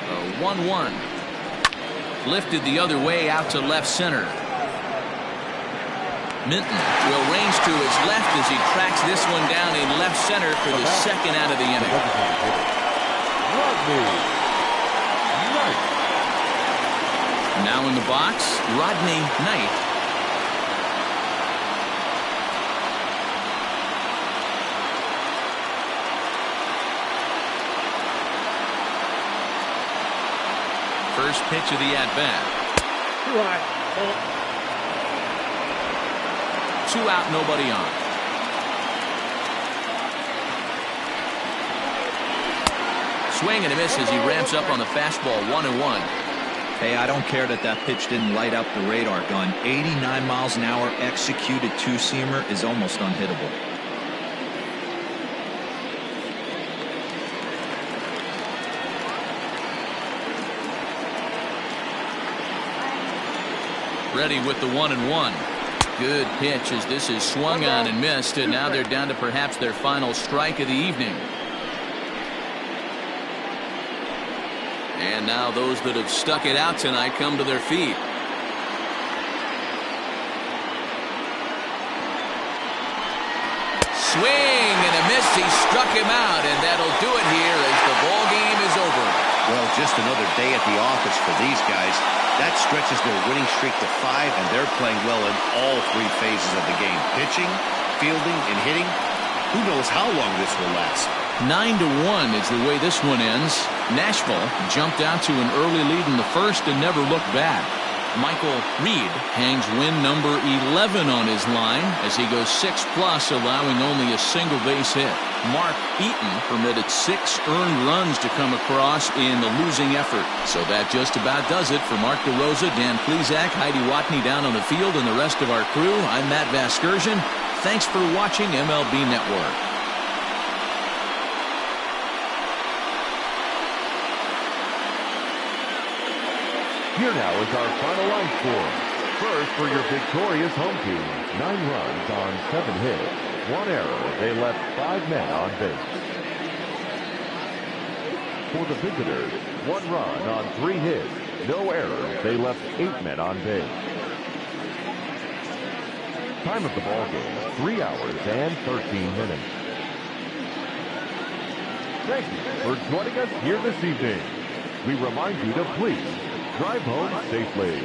S1: A 1-1. Lifted the other way out to left center. Minton will range to his left as he tracks this one down in left center for the second out of the inning. Now in the box, Rodney Knight. First pitch of the at-bat. 2 out, nobody on. Swing and a miss as he ramps up on the fastball. 1-1.
S4: Hey, I don't care that pitch didn't light up the radar gun. 89 miles an hour executed two-seamer is almost unhittable.
S1: Ready with the 1-1. Good pitch as this is swung on and missed, and now they're down to perhaps their final strike of the evening. And now those that have stuck it out tonight come to their feet. swing and a miss. He struck him out, and that'll do it here as the ball game is over.
S3: Well, just another day at the office for these guys. That stretches their winning streak to 5, and they're playing well in all 3 phases of the game. Pitching, fielding, and hitting. Who knows how long this will last?
S1: 9-1 is the way this one ends. Nashville jumped out to an early lead in the first and never looked back. Michael Reed hangs win number 11 on his line as he goes 6+, allowing only a single base hit. Mark Eaton permitted 6 earned runs to come across in the losing effort. So that just about does it for Mark DeRosa, Dan Plesac, Heidi Watney down on the field, and the rest of our crew. I'm Matt Vasgersian. Thanks for watching MLB Network.
S2: Here now is our final line score. First for your victorious home team, 9 runs on 7 hits, 1 error. They left 5 men on base. For the visitors, 1 run on 3 hits, no errors. They left 8 men on base. Time of the ball game, 3 hours and 13 minutes. Thank you for joining us here this evening. We remind you to please drive home safely.